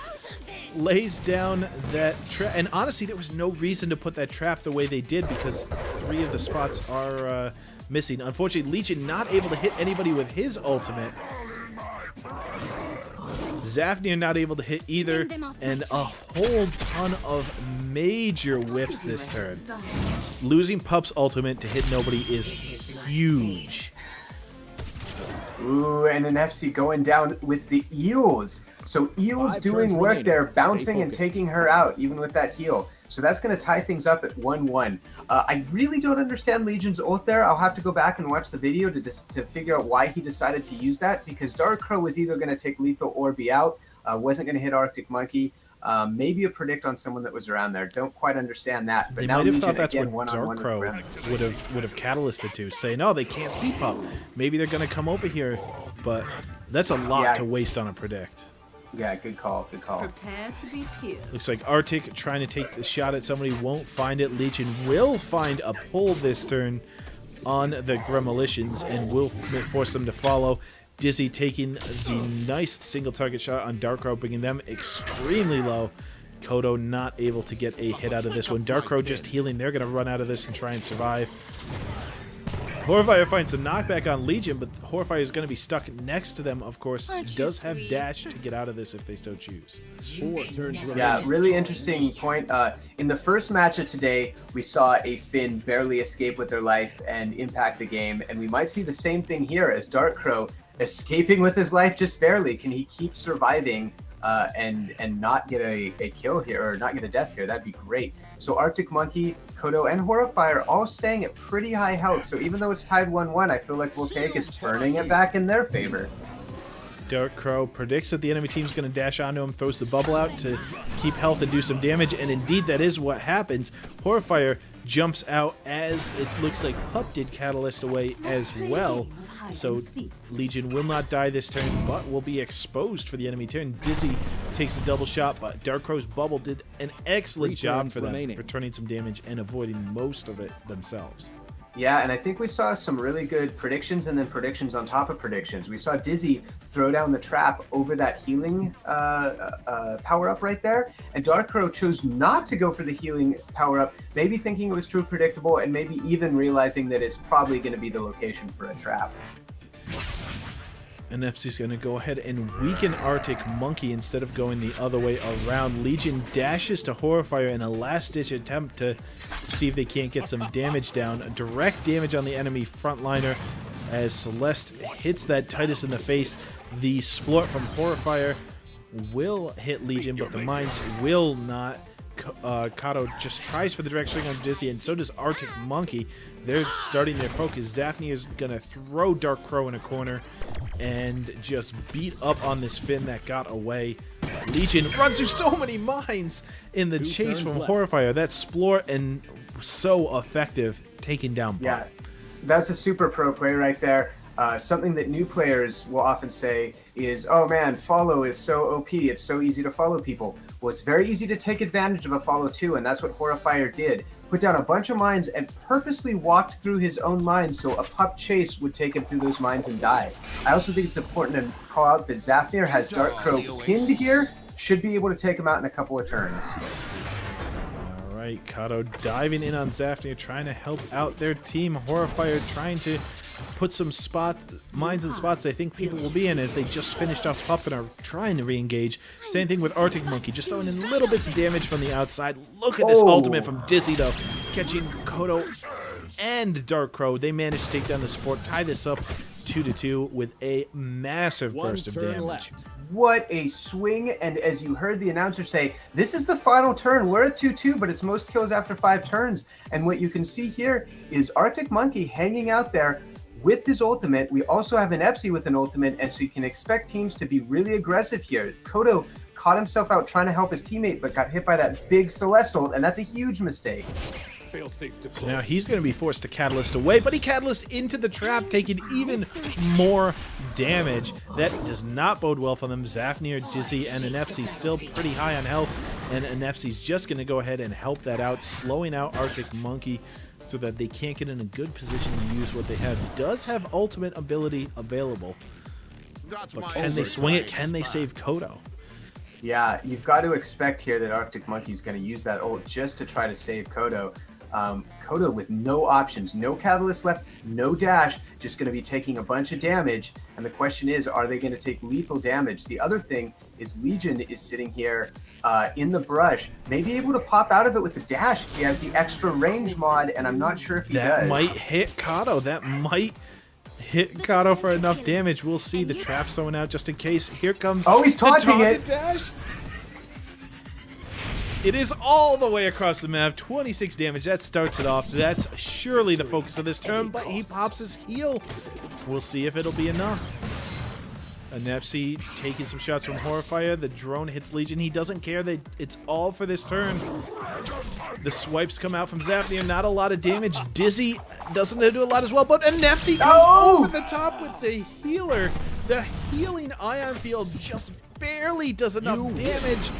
Lays down that trap. And honestly, there was no reason to put that trap the way they did because 3 of the spots are missing. Unfortunately, Legion not able to hit anybody with his ultimate. Zafnir not able to hit either, and a whole ton of major whiffs this turn. Losing Pup's ultimate to hit nobody is huge. Ooh, and an FC going down with the Eels. So Eels doing work there, bouncing and taking her out, even with that heal. So that's going to tie things up at 1-1. I really don't understand Legion's ult there. I'll have to go back and watch the video to figure out why he decided to use that, because Dark Crow was either going to take lethal or be out, wasn't going to hit Arctic Monkey. Maybe a predict on someone that was around there. Don't quite understand that. But they now might have Legion, thought that's again, what Dark Crow would have catalysted to, saying, "No, they can't see Pup. Maybe they're going to come over here." But that's a lot to waste on a predict. Yeah, good call, good call. Prepare to be killed. Looks like Arctic trying to take the shot at somebody, won't find it. Legion will find a pull this turn on the Gremolitions and will force them to follow. Dizzy taking the nice single target shot on Dark Crow, bringing them extremely low. Kodo not able to get a hit out of this one. Dark Crow just healing. They're going to run out of this and try and survive. Horfire finds a knockback on Legion, but Horfire is going to be stuck next to them, of course. Does have dash to get out of this if they so choose. Yeah, really interesting point. In the first match of today, we saw a Finn barely escape with their life and impact the game, and we might see the same thing here as Dark Crow escaping with his life just barely. Can he keep surviving and not get a kill here, or not get a death here? That'd be great. So Arctic Monkey, Kodo, and Horfire all staying at pretty high health. So even though it's tied 1-1, I feel like Voltaic is turning it back in their favor. Dark Crow predicts that the enemy team's going to dash onto him, throws the bubble out to keep health and do some damage, and indeed that is what happens. Horfire jumps out as it looks like Pup did Catalyst away as well. So Legion will not die this turn, but will be exposed for the enemy turn. Dizzy takes the double shot, but Dark Crow's bubble did an excellent job for them, returning some damage and avoiding most of it themselves. Yeah, and I think we saw some really good predictions and then predictions on top of predictions. We saw Dizzy throw down the trap over that healing power-up right there, and Dark Crow chose not to go for the healing power-up, maybe thinking it was too predictable and maybe even realizing that it's probably going to be the location for a trap. And Epsi's going to go ahead and weaken Arctic Monkey instead of going the other way around. Legion dashes to Horrifier in a last-ditch attempt to see if they can't get some damage down. Direct damage on the enemy frontliner as Celeste hits that Titus in the face. The splort from Horrifier will hit Legion, but the mines will not. Kato just tries for the direct swing on Dizzy, and so does Arctic Monkey. They're starting their focus. Zafnir is going to throw Dark Crow in a corner and just beat up on this Finn that got away. Legion runs through so many mines in the chase from Horrifier. That splort and so effective taking down Bob. Yeah, that's a super pro play right there. Something that new players will often say is, oh man, follow is so OP, it's so easy to follow people. Well, it's very easy to take advantage of a follow too, and that's what Horrifier did. Put down a bunch of mines and purposely walked through his own mines so a Pup chase would take him through those mines and die. I also think it's important to call out that Zafnir has Dark Crow pinned here, should be able to take him out in a couple of turns. All right, Kato diving in on Zafnir, trying to help out their team. Horrifier trying to put some mines in spots they think people will be in as they just finished off Pup and are trying to re-engage. Same thing with Arctic Monkey, just throwing in little bits of damage from the outside. Look at this ultimate from Dizzy, though, catching Kodo and Dark Crow. They managed to take down the support, tie this up 2-2 with a massive burst of damage. What a swing, and as you heard the announcer say, this is the final turn. We're at 2-2, but it's most kills after 5 turns. And what you can see here is Arctic Monkey hanging out there with his ultimate. We also have an Epsi with an ultimate, and so you can expect teams to be really aggressive here. Kodo caught himself out trying to help his teammate, but got hit by that big Celestial, and that's a huge mistake. So now he's going to be forced to Catalyst away, but he Catalyst into the trap, taking even more damage. That does not bode well for them. Zafnir, Dizzy, and Anepsi still pretty high on health, and Anepsi's just going to go ahead and help that out, slowing out Arctic Monkey so that they can't get in a good position to use what they have. Does have ultimate ability available, but can they swing it? Can they save Kodo? Yeah, you've got to expect here that Arctic Monkey's going to use that ult just to try to save Kodo. Kodo with no options, no catalyst left, no dash, just going to be taking a bunch of damage. And the question is, are they going to take lethal damage? The other thing is Legion is sitting here in the brush, maybe able to pop out of it with the dash. He has the extra range mod, and I'm not sure if he does. That might hit Kato. That might hit Kato for enough damage. We'll see. The trap's throwing out just in case. Here comes he's taunting it. Dash. It is all the way across the map. 26 damage. That starts it off. That's surely the focus of this turn, but he pops his heal. We'll see if it'll be enough. Anepsi taking some shots from Horrifier. The drone hits Legion. He doesn't care. It's all for this turn. The swipes come out from Zafnir. Not a lot of damage. Dizzy doesn't do a lot as well, but Anepsi goes over the top with the healer. The healing ion field just barely does enough damage.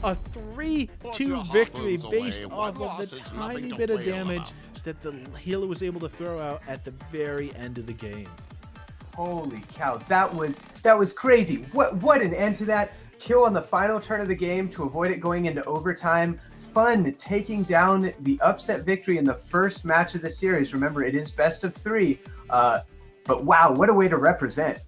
A 3-2 victory based off of the tiny bit of damage that the healer was able to throw out at the very end of the game. Holy cow, that was crazy. What an end to that. Kill on the final turn of the game to avoid it going into overtime. Fun taking down the upset victory in the first match of the series. Remember, it is best of 3. But wow, what a way to represent.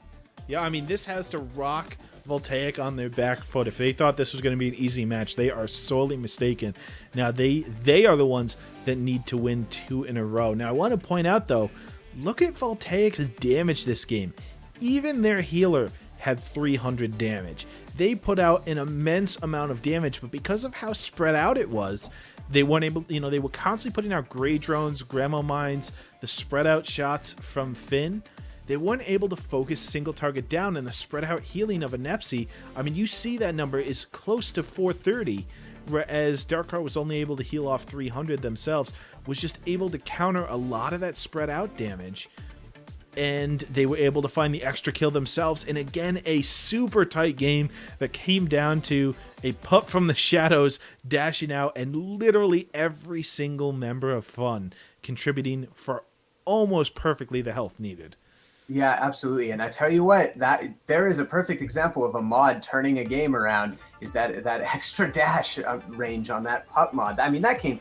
Yeah, I mean, this has to rock Voltaic on their back foot. If they thought this was going to be an easy match, they are sorely mistaken. Now, they are the ones that need to win 2 in a row. Now, I want to point out, though, look at Voltaic's damage this game. Even their healer had 300 damage. They put out an immense amount of damage, but because of how spread out it was, they weren't able, they were constantly putting out gray drones, grandma mines, the spread out shots from Finn. They weren't able to focus a single target down, and the spread out healing of Anepsi, I mean, you see that number is close to 430, whereas Darkheart was only able to heal off 300 themselves, was just able to counter a lot of that spread out damage. And they were able to find the extra kill themselves. And again, a super tight game that came down to a pup from the shadows dashing out, and literally every single member of Fun contributing for almost perfectly the health needed. Yeah, absolutely. And I tell you what, that there is a perfect example of a mod turning a game around, is that extra dash range on that pup mod. I mean, that came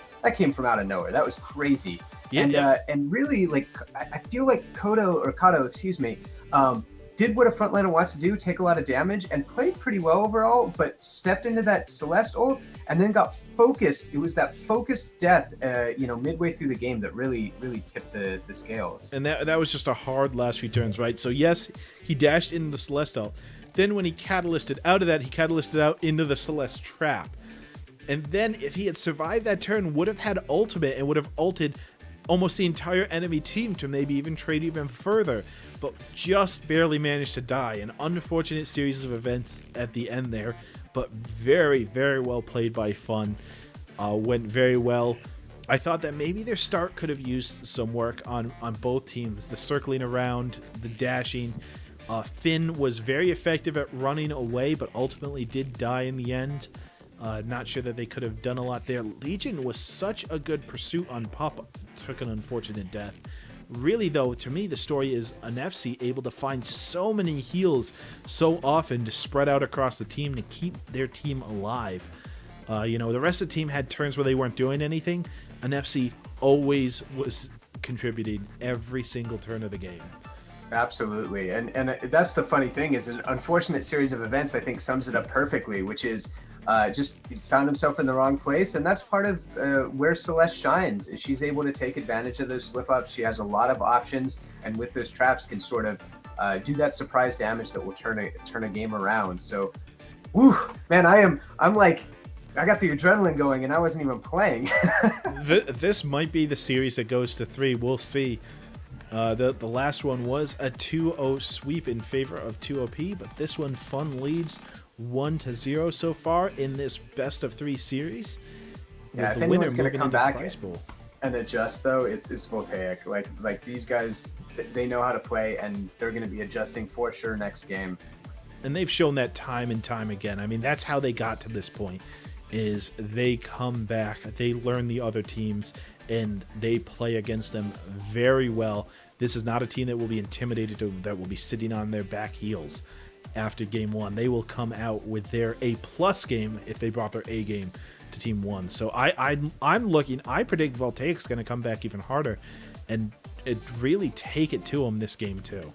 from out of nowhere. That was crazy. Yeah, And really, like, I feel like Kato, excuse me, did what a frontliner wants to do, take a lot of damage, and played pretty well overall, but stepped into that Celeste ult and then got focused. It was that focused death, midway through the game that really tipped the scales. And that was just a hard last few turns, right? So yes, he dashed into the Celeste ult. Then when he catalysted out of that, he catalysted out into the Celeste trap. And then if he had survived that turn, would have had ultimate and would have ulted almost the entire enemy team to maybe even trade even further, but just barely managed to die. An unfortunate series of events at the end there, but very, very well played by Fun. Went very well. I thought that maybe their start could have used some work on both teams. The circling around, the dashing. Finn was very effective at running away, but ultimately did die in the end. Not sure that they could have done a lot there. Legion was such a good pursuit on Pop, took an unfortunate death. Really, though, to me, the story is an FC able to find so many heals so often to spread out across the team to keep their team alive. The rest of the team had turns where they weren't doing anything. An FC always was contributing every single turn of the game. Absolutely. And that's the funny thing, is an unfortunate series of events, I think, sums it up perfectly, which is just found himself in the wrong place. And that's part of where Celeste shines, is she's able to take advantage of those slip-ups. She has a lot of options, and with those traps can sort of do that surprise damage that will turn a game around. So, whew, man, I'm like, I got the adrenaline going, and I wasn't even playing. This might be the series that goes to 3. We'll see. The last one was a 2-0 sweep in favor of 2OP, but this one, Fun leads 1-0 so far in this best of 3 series. Yeah, if anyone's going to come back and adjust, though, it's Voltaic. Like these guys, they know how to play, and they're going to be adjusting for sure next game. And they've shown that time and time again. I mean, that's how they got to this point, is they come back, they learn the other teams, and they play against them very well. This is not a team that will be intimidated, that will be sitting on their back heels after game 1. They will come out with their A+ game if they brought their A game to team 1. So I'm looking, I predict Voltaic's going to come back even harder and really take it to them this game too.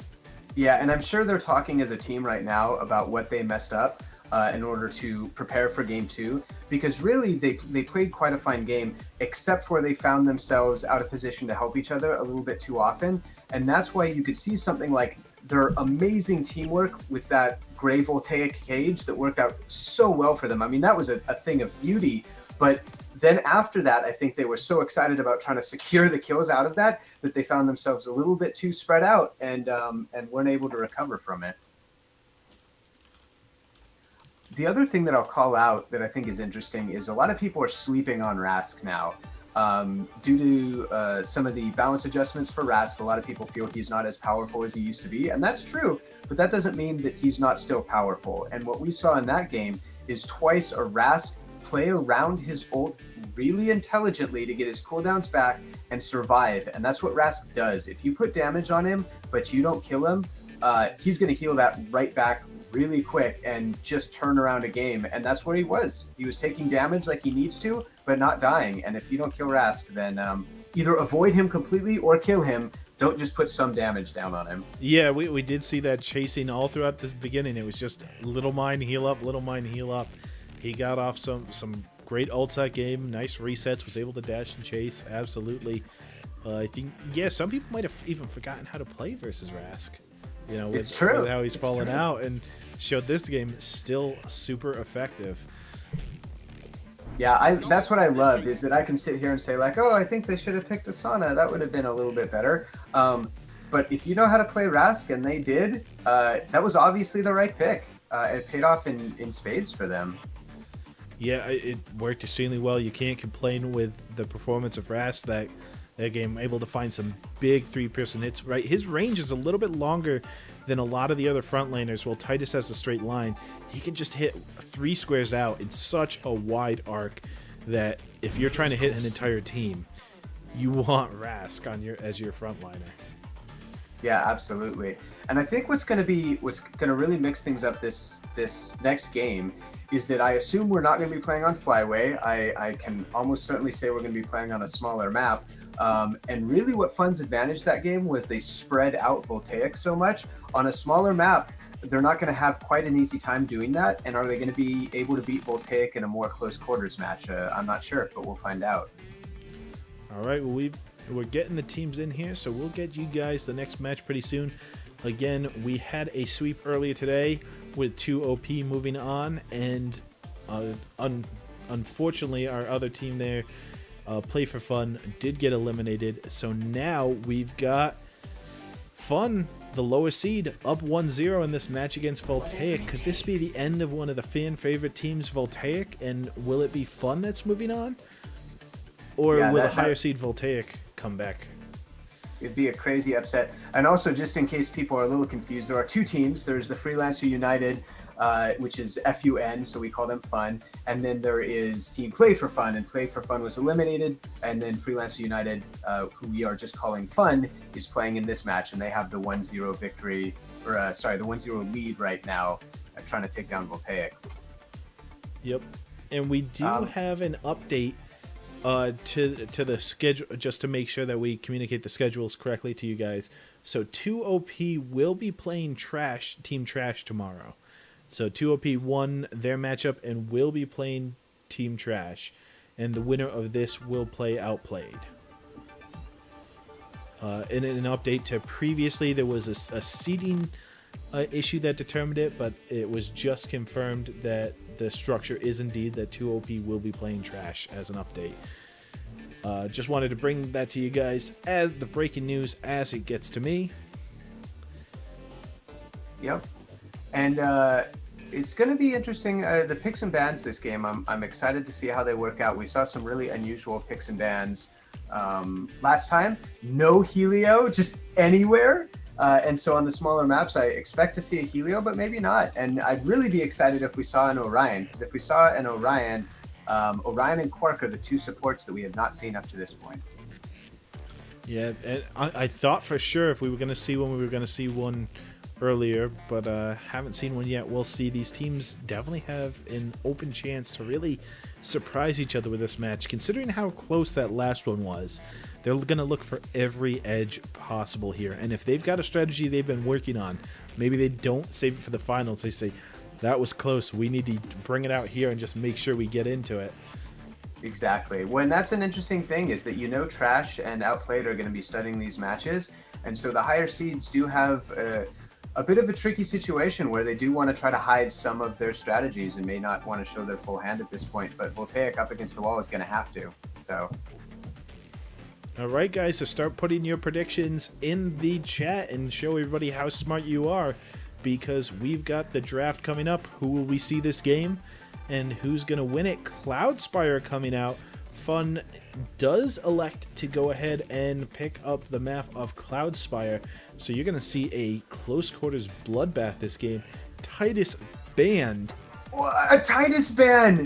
Yeah, and I'm sure they're talking as a team right now about what they messed up in order to prepare for game 2, because really they played quite a fine game, except for they found themselves out of position to help each other a little bit too often. And that's why you could see something like their amazing teamwork with that gray Voltaic cage that worked out so well for them. I mean, that was a thing of beauty. But then after that, I think they were so excited about trying to secure the kills out of that they found themselves a little bit too spread out and weren't able to recover from it. The other thing that I'll call out that I think is interesting is a lot of people are sleeping on Rask now. Due to some of the balance adjustments for Rask, a lot of people feel he's not as powerful as he used to be, and that's true, but that doesn't mean that he's not still powerful. And what we saw in that game is twice a Rask play around his ult really intelligently to get his cooldowns back and survive, and that's what Rask does. If you put damage on him, but you don't kill him, he's going to heal that right back really quick and just turn around a game. And that's what he was. He was taking damage like he needs to, but not dying. And if you don't kill Rask, then either avoid him completely or kill him. Don't just put some damage down on him. Yeah, we did see that chasing all throughout the beginning. It was just little mine, heal up, little mine, heal up. He got off some great ults that game, nice resets, was able to dash and chase, absolutely. I think, yeah, some people might have even forgotten how to play versus Rask. You know, with how he's fallen out, and showed this game still super effective. Yeah, that's what I love, is that I can sit here and say like, oh, I think they should have picked Asana. That would have been a little bit better. But if you know how to play Rask, and they did, that was obviously the right pick. It paid off in spades for them. Yeah, it worked extremely well. You can't complain with the performance of Rast that game, able to find some big three-person hits. Right, his range is a little bit longer than a lot of the other frontliners. While Titus has a straight line, he can just hit 3 squares out in such a wide arc that if you're trying to hit an entire team, you want Rask on as your frontliner. Yeah, absolutely. And I think what's going to really mix things up this next game is that I assume we're not going to be playing on Flyway. I can almost certainly say we're going to be playing on a smaller map. And really what Fun's advantage that game was they spread out Voltaic so much. On a smaller map, they're not going to have quite an easy time doing that. And are they going to be able to beat Voltaic in a more close quarters match? I'm not sure, but we'll find out. All right, well, we're getting the teams in here, so we'll get you guys the next match pretty soon. Again, we had a sweep earlier today with 2 OP moving on, and unfortunately, our other team there, Play for Fun, did get eliminated. So now we've got Fun, the lowest seed, up 1-0 in this match against Voltaic. Could this be the end of one of the fan favorite teams, Voltaic, and will it be Fun that's moving on? Or will the higher seed Voltaic come back? It'd be a crazy upset. And also, just in case people are a little confused, there are 2 teams. There's the Freelancer United, which is FUN, so we call them Fun. And then there is Team Play for Fun, and Play for Fun was eliminated. And then Freelancer United, who we are just calling Fun, is playing in this match, and they have the 1-0 victory, or the 1-0 lead right now, trying to take down Voltaic. Yep. And we do have an update to the schedule, just to make sure that we communicate the schedules correctly to you guys. So 2OP will be playing Team Trash tomorrow. So 2OP won their matchup and will be playing Team Trash, and the winner of this will play Outplayed. In an update to previously, there was a seeding issue that determined it, but it was just confirmed that the structure is indeed that 2OP will be playing Trash as an update. Just wanted to bring that to you guys as the breaking news as it gets to me. Yep. And it's going to be interesting. The picks and bans this game, I'm excited to see how they work out. We saw some really unusual picks and bans last time. No Helio, just anywhere. And so on the smaller maps, I expect to see a Helio, but maybe not. And I'd really be excited if we saw an Orion, because if we saw an Orion, Orion and Quark are the 2 supports that we have not seen up to this point. Yeah, and I thought for sure if we were going to see one, we were going to see one earlier, but haven't seen one yet. We'll see. These teams definitely have an open chance to really surprise each other with this match, considering how close that last one was. They're going to look for every edge possible here, and if they've got a strategy they've been working on, maybe they don't save it for the finals. They say, that was close, we need to bring it out here and just make sure we get into it. Exactly. Well, and that's an interesting thing, is that Trash and Outplayed are going to be studying these matches, and so the higher seeds do have a bit of a tricky situation where they do want to try to hide some of their strategies and may not want to show their full hand at this point, but Voltaic up against the wall is going to have to. So all right, guys, so start putting your predictions in the chat and show everybody how smart you are, because we've got the draft coming up. Who will we see this game, and who's going to win it? Cloudspire coming out. Fun does elect to go ahead and pick up the map of Cloudspire, so you're going to see a close quarters bloodbath this game. Titus banned. A Titus ban!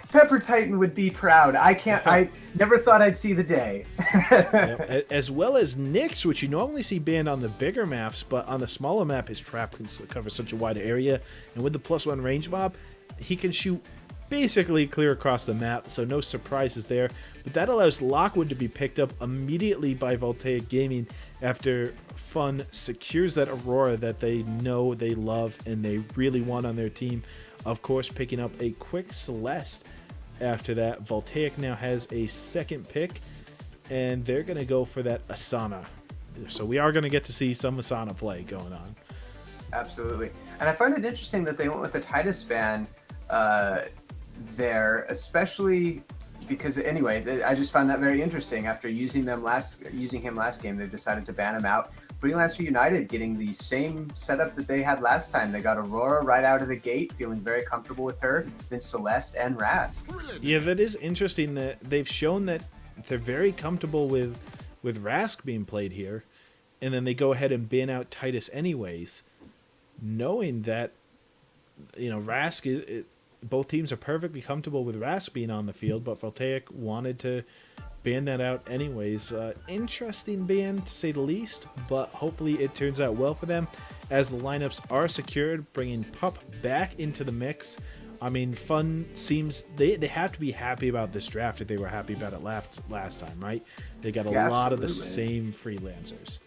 Pepper Titan would be proud. I never thought I'd see the day. Yep. As well as Nyx, which you normally see banned on the bigger maps, but on the smaller map, his trap can cover such a wide area, and with the +1 range mob, he can shoot basically clear across the map, so no surprises there. But that allows Lockwood to be picked up immediately by Voltaic Gaming after Fun secures that Aurora that they know they love and they really want on their team. Of course, picking up a quick Celeste. After that, Voltaic now has a second pick, and they're going to go for that Asana. So we are going to get to see some Asana play going on. Absolutely. And I find it interesting that they went with the Titus ban there, especially because, anyway, I just found that very interesting. After using him last game, they've decided to ban him out. Freelancer United getting the same setup that they had last time. They got Aurora right out of the gate, feeling very comfortable with her, then Celeste and Rask. Yeah, that is interesting that they've shown that they're very comfortable with Rask being played here, and then they go ahead and ban out Titus anyways, knowing that, you know, Rask both teams are perfectly comfortable with Rask being on the field, but Voltaic wanted to ban that out anyways. Interesting ban to say the least, but hopefully it turns out well for them as the lineups are secured, bringing Pup back into the mix. I mean, Fun seems they have to be happy about this draft if they were happy about it last time, right? They got a lot of the same freelancers.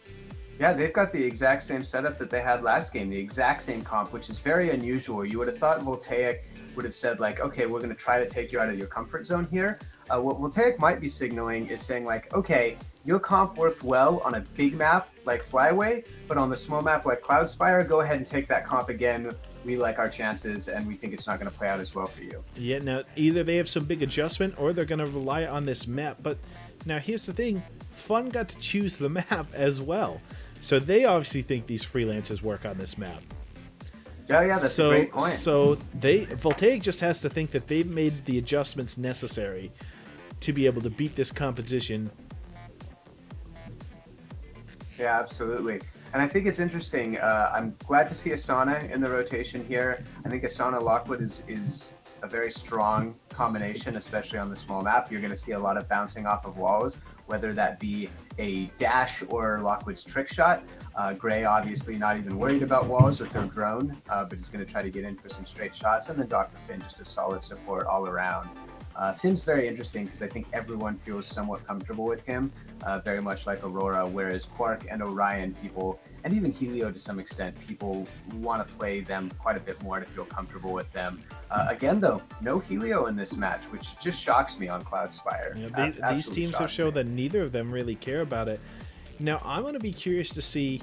Yeah, they've got the exact same setup that they had last game, the exact same comp, which is very unusual. You would have thought Voltaic would have said, like, okay, we're going to try to take you out of your comfort zone here. What Voltaic might be signaling is saying, like, okay, your comp worked well on a big map like Flyway, but on the small map like Cloudspire, go ahead and take that comp again. We like our chances, and we think it's not going to play out as well for you. Yeah, now, either they have some big adjustment, or they're going to rely on this map. But now, here's the thing. Fun got to choose the map as well. So they obviously think these freelancers work on this map. Oh, yeah, that's a great point. So Voltaic just has to think that they've made the adjustments necessary to be able to beat this competition. Yeah, absolutely. And I think it's interesting. I'm glad to see Asana in the rotation here. I think Asana Lockwood is a very strong combination, especially on the small map. You're going to see a lot of bouncing off of walls, whether that be a dash or Lockwood's trick shot. Gray obviously not even worried about walls with her drone, but is going to try to get in for some straight shots. And then Dr. Finn, just a solid support all around. Finn's very interesting because I think everyone feels somewhat comfortable with him, very much like Aurora, whereas Quark and Orion, people, and even Helio to some extent, people want to play them quite a bit more to feel comfortable with them. Again, though, no Helio in this match, which just shocks me on Cloudspire. Yeah, these teams have shown that neither of them really care about it. Now, I'm going to be curious to see.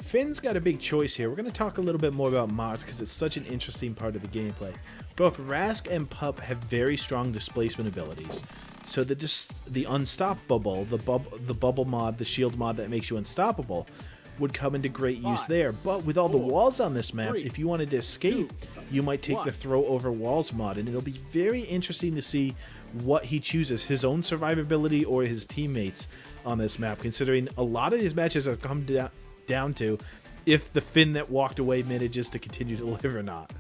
Finn's got a big choice here. We're going to talk a little bit more about mods because it's such an interesting part of the gameplay. Both Rask and Pup have very strong displacement abilities. So the unstoppable, the bubble mod, the shield mod that makes you unstoppable would come into great use there. But with all the walls on this map, if you wanted to escape, you might take the throw over walls mod, and it'll be very interesting to see what he chooses, his own survivability or his teammates on this map, considering a lot of these matches have come down to if the Finn that walked away manages to continue to live or not.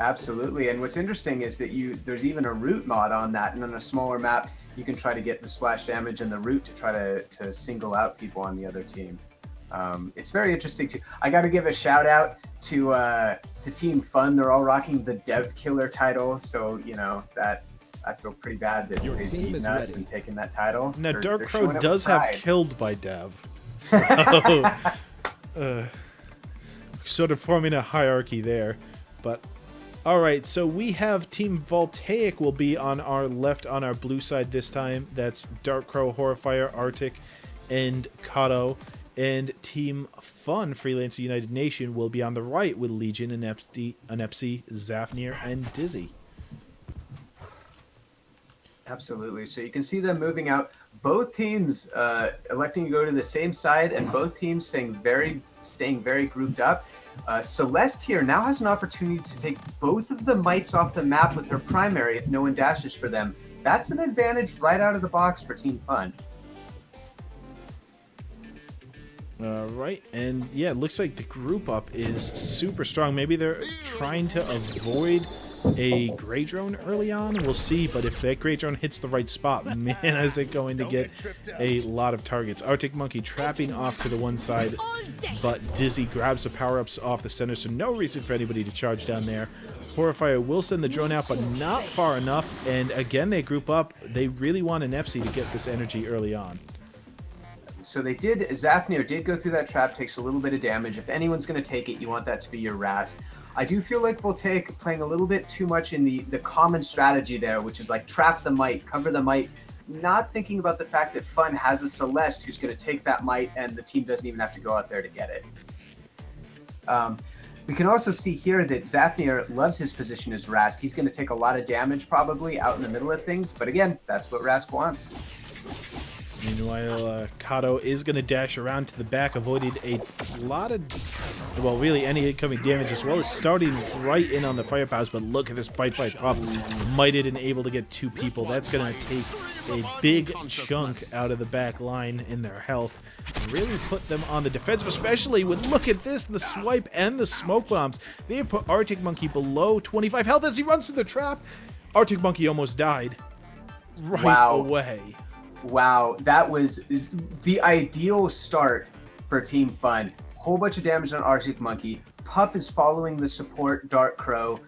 Absolutely. And what's interesting is that there's even a root mod on that, and on a smaller map you can try to get the splash damage and the root to try to single out people on the other team. It's very interesting too. I got to give a shout out to Team Fun. They're all rocking the Dev Killer title, so you know that I feel pretty bad that they've beaten us and taken that title. Now, Dark Crow does have killed by Dev, so sort of forming a hierarchy there. But all right, so we have Team Voltaic will be on our left on our blue side this time. That's Dark Crow, Horrifier, Arctic, and Kato. And Team Fun, Freelancer United Nation, will be on the right with Legion, Anepsi, Zafnir, and Dizzy. Absolutely. So you can see them moving out. Both teams electing to go to the same side, and both teams staying very grouped up. Celeste here now has an opportunity to take both of the mites off the map with her primary if no one dashes for them. That's an advantage right out of the box for Team Fun. Right, and yeah, it looks like the group up is super strong. Maybe they're trying to avoid a Grey Drone early on. We'll see, but if that Grey Drone hits the right spot, man, is it going to get a lot of targets. Arctic Monkey trapping off to the one side, but Dizzy grabs the power-ups off the center, so no reason for anybody to charge down there. Horrifier will send the drone out, but not far enough, and again, they group up. They really want an Epsi to get this energy early on. So Zafnir did go through that trap, takes a little bit of damage. If anyone's going to take it, you want that to be your Rask. I do feel like Voltaic playing a little bit too much in the common strategy there, which is like trap the mite, cover the mite, not thinking about the fact that Fun has a Celeste who's going to take that mite and the team doesn't even have to go out there to get it. We can also see here that Zafnir loves his position as Rask. He's going to take a lot of damage probably out in the middle of things, but again, that's what Rask wants. Meanwhile, Kato is going to dash around to the back, avoiding a lot of, well, really any incoming damage, as well as starting right in on the firepows. But look at this bite by Pup. Mighted and able to get 2 people. That's going to take a big chunk out of the back line in their health. Really put them on the defensive, especially with, look at this, the swipe and the smoke bombs. They have put Arctic Monkey below 25 health as he runs through the trap. Arctic Monkey almost died right away. Wow, that was the ideal start for Team Fun. Whole bunch of damage on Arctic Monkey. Pup is following the support Dark Crow.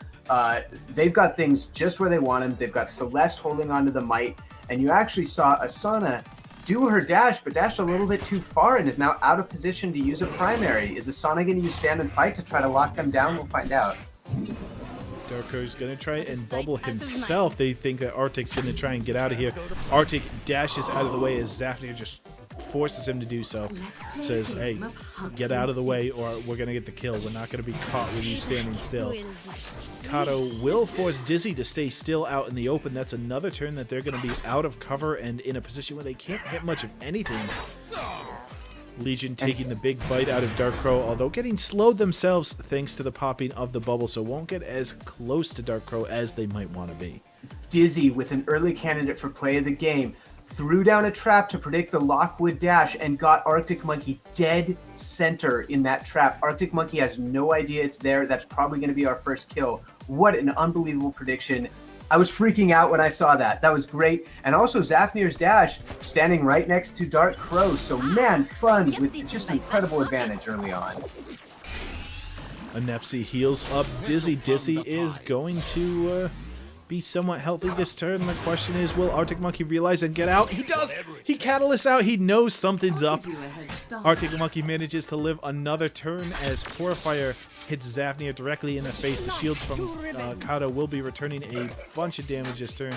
They've got things just where they want them. They've got Celeste holding onto the Might, and you actually saw Asana do her dash, but dashed a little bit too far and is now out of position to use a primary. Is Asana going to use Stand and Fight to try to lock them down? We'll find out. Darko's going to try and bubble himself. They think that Arctic's going to try and get out of here. Arctic dashes out of the way as Zafnir just forces him to do so. Says, hey, get out of the way or we're going to get the kill. We're not going to be caught with you standing still. Kato will force Dizzy to stay still out in the open. That's another turn that they're going to be out of cover and in a position where they can't hit much of anything. Legion taking the big bite out of Dark Crow, although getting slowed themselves thanks to the popping of the bubble, so won't get as close to Dark Crow as they might want to be. Dizzy, with an early candidate for play of the game, threw down a trap to predict the Lockwood dash and got Arctic Monkey dead center in that trap. Arctic Monkey has no idea it's there. That's probably going to be our first kill. What an unbelievable prediction. I was freaking out when I saw that. That was great. And also Zafnir's dash standing right next to Dark Crow. So man, Fun with just incredible advantage early on. Anepsi heals up Dizzy. Dizzy is going to be somewhat healthy this turn. The question is, will Arctic Monkey realize and get out? He does! He catalysts out. He knows something's up. Arctic Monkey manages to live another turn as Horfire hits Zafnir directly in the face. The shields from Kato will be returning a bunch of damage this turn.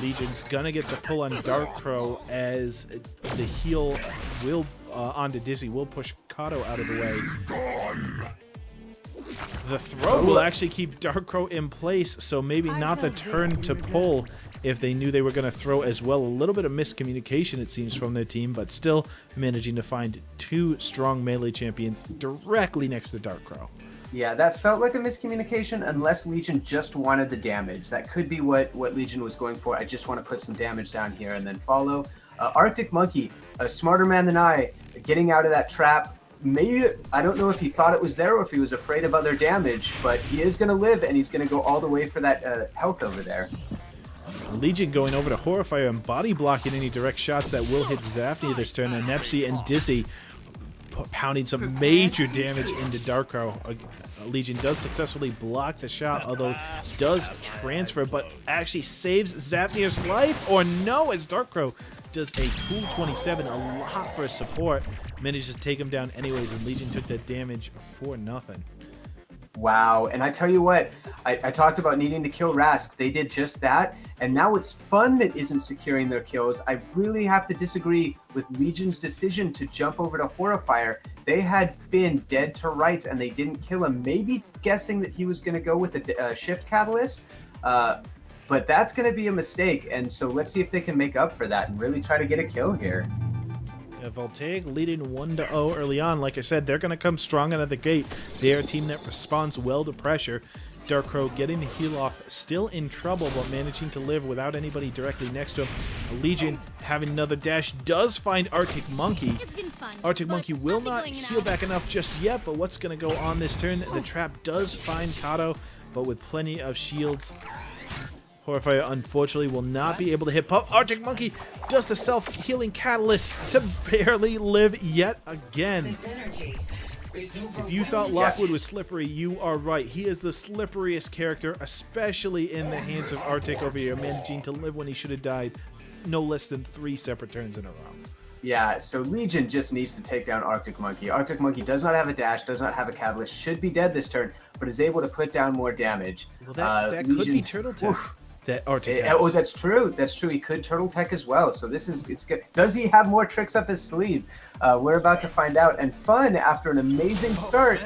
Legion's gonna get the pull on Dark Crow as the heal will onto Dizzy will push Kato out of the way. The throw will actually keep Dark Crow in place, so maybe not the turn to pull if they knew they were going to throw as well. A little bit of miscommunication, it seems, from their team, but still managing to find 2 strong melee champions directly next to Dark Crow. Yeah, that felt like a miscommunication unless Legion just wanted the damage. That could be what Legion was going for. I just want to put some damage down here and then follow. Arctic Monkey, a smarter man than I, getting out of that trap. Maybe, I don't know if he thought it was there or if he was afraid of other damage, but he is going to live and he's going to go all the way for that health over there. Legion going over to Horrifire and body blocking any direct shots that will hit Zafnir this turn. And Nepsi and Dizzy pounding some major damage into Dark Crow. Legion does successfully block the shot, although does transfer, but actually saves Zafnir's life, or no, as Dark Crow does a cool 27, a lot for support, manages to take him down anyways, and Legion took that damage for nothing. Wow, and I tell you what, I talked about needing to kill Rask. They did just that, and now it's Fun that isn't securing their kills. I really have to disagree with Legion's decision to jump over to Horrifire. They had Finn dead to rights, and they didn't kill him, maybe guessing that he was going to go with the shift catalyst, but that's going to be a mistake, and so let's see if they can make up for that and really try to get a kill here. Yeah, Voltaic leading 1-0 early on. Like I said, they're going to come strong out of the gate. They are a team that responds well to pressure. Dark Crow getting the heal off, still in trouble, but managing to live without anybody directly next to him. Legion having another dash does find Arctic Monkey. Arctic Monkey will not heal back enough just yet, but what's going to go on this turn? The trap does find Kato, but with plenty of shields. Horrifire, unfortunately, will not be able to hit Pup. Arctic Monkey does the self-healing catalyst to barely live yet again. If you thought Lockwood was slippery, you are right. He is the slipperiest character, especially in the hands of Arctic over here, managing to live when he should have died no less than 3 separate turns in a row. Yeah, so Legion just needs to take down Arctic Monkey. Arctic Monkey does not have a dash, does not have a catalyst, should be dead this turn, but is able to put down more damage. Well, that Legion, could be Turtle Tech. That Arctic has. Oh, that's true. That's true. He could Turtle Tech as well. So it's good. Does he have more tricks up his sleeve? We're about to find out. And Fun, after an amazing start,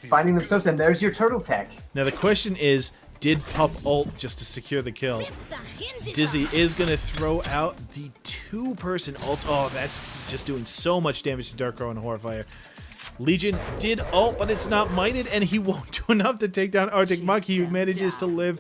finding themselves, and there's your Turtle Tech. Now the question is, did Pup ult just to secure the kill. Dizzy is going to throw out the 2-person ult. Oh, that's just doing so much damage to Dark Crow and Horfire. Legion did ult, but it's not mighted, and he won't do enough to take down Arctic Monkey, who manages to live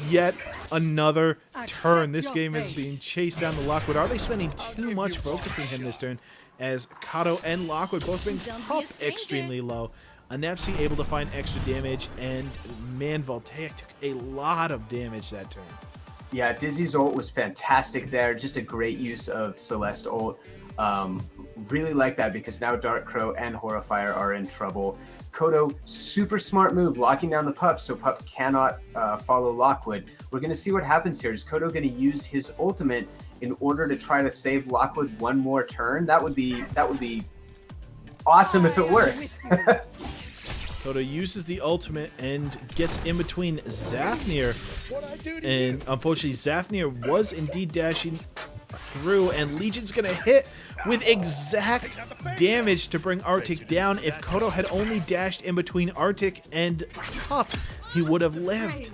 yet another turn. This game is being chased down the Lockwood. Are they spending too much focusing him this turn, as Kato and Lockwood both bring Pup extremely low? Anepsi able to find extra damage, and man, Voltaic took a lot of damage that turn. Yeah, Dizzy's ult was fantastic there. Just a great use of Celeste ult. Really like that, because now Dark Crow and Horrifier are in trouble. Kodo, super smart move, locking down the Pup so Pup cannot follow Lockwood. We're going to see what happens here. Is Kodo going to use his ultimate in order to try to save Lockwood one more turn? That would be awesome if it works. Kodo uses the ultimate and gets in between Zafnir, and unfortunately Zafnir was indeed dashing through, and Legion's gonna hit with exact damage to bring Arctic down. If Kodo had only dashed in between Arctic and Pup, he would have lived.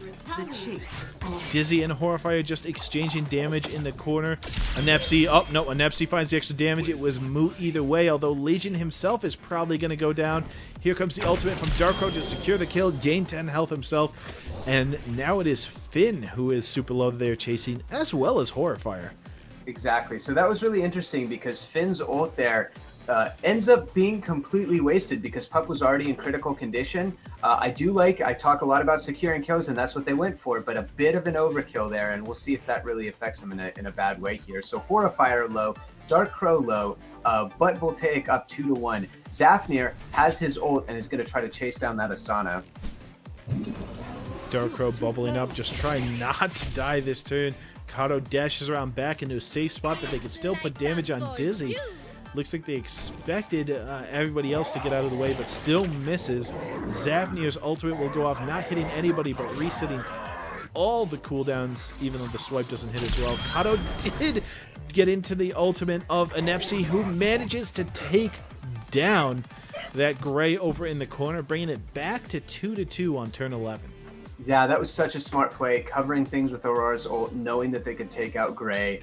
Dizzy and Horrifier just exchanging damage in the corner. Anepsi, oh no, Anepsi finds the extra damage. It was moot either way, although Legion himself is probably going to go down. Here comes the ultimate from Dark Crow to secure the kill, gain 10 health himself. And now it is Finn who is super low that they're chasing, as well as Horrifier. Exactly. So that was really interesting, because Finn's ult there ends up being completely wasted because Pup was already in critical condition. I talk a lot about securing kills, and that's what they went for, but a bit of an overkill there, and we'll see if that really affects him in a bad way here. So Horrifier low, Dark Crow low, but Voltaic up 2-1. Zafnir has his ult and is going to try to chase down that Asana. Dark Crow bubbling up, just trying not to die this turn. Kato dashes around back into a safe spot, but they can still put damage on Dizzy. Looks like they expected everybody else to get out of the way, but still misses. Zafnir's ultimate will go off, not hitting anybody, but resetting all the cooldowns, even though the swipe doesn't hit as well. Kato did get into the ultimate of Anepsi, who manages to take down that Gray over in the corner, bringing it back to 2-2 on turn 11. Yeah, that was such a smart play, covering things with Aurora's ult, knowing that they could take out Gray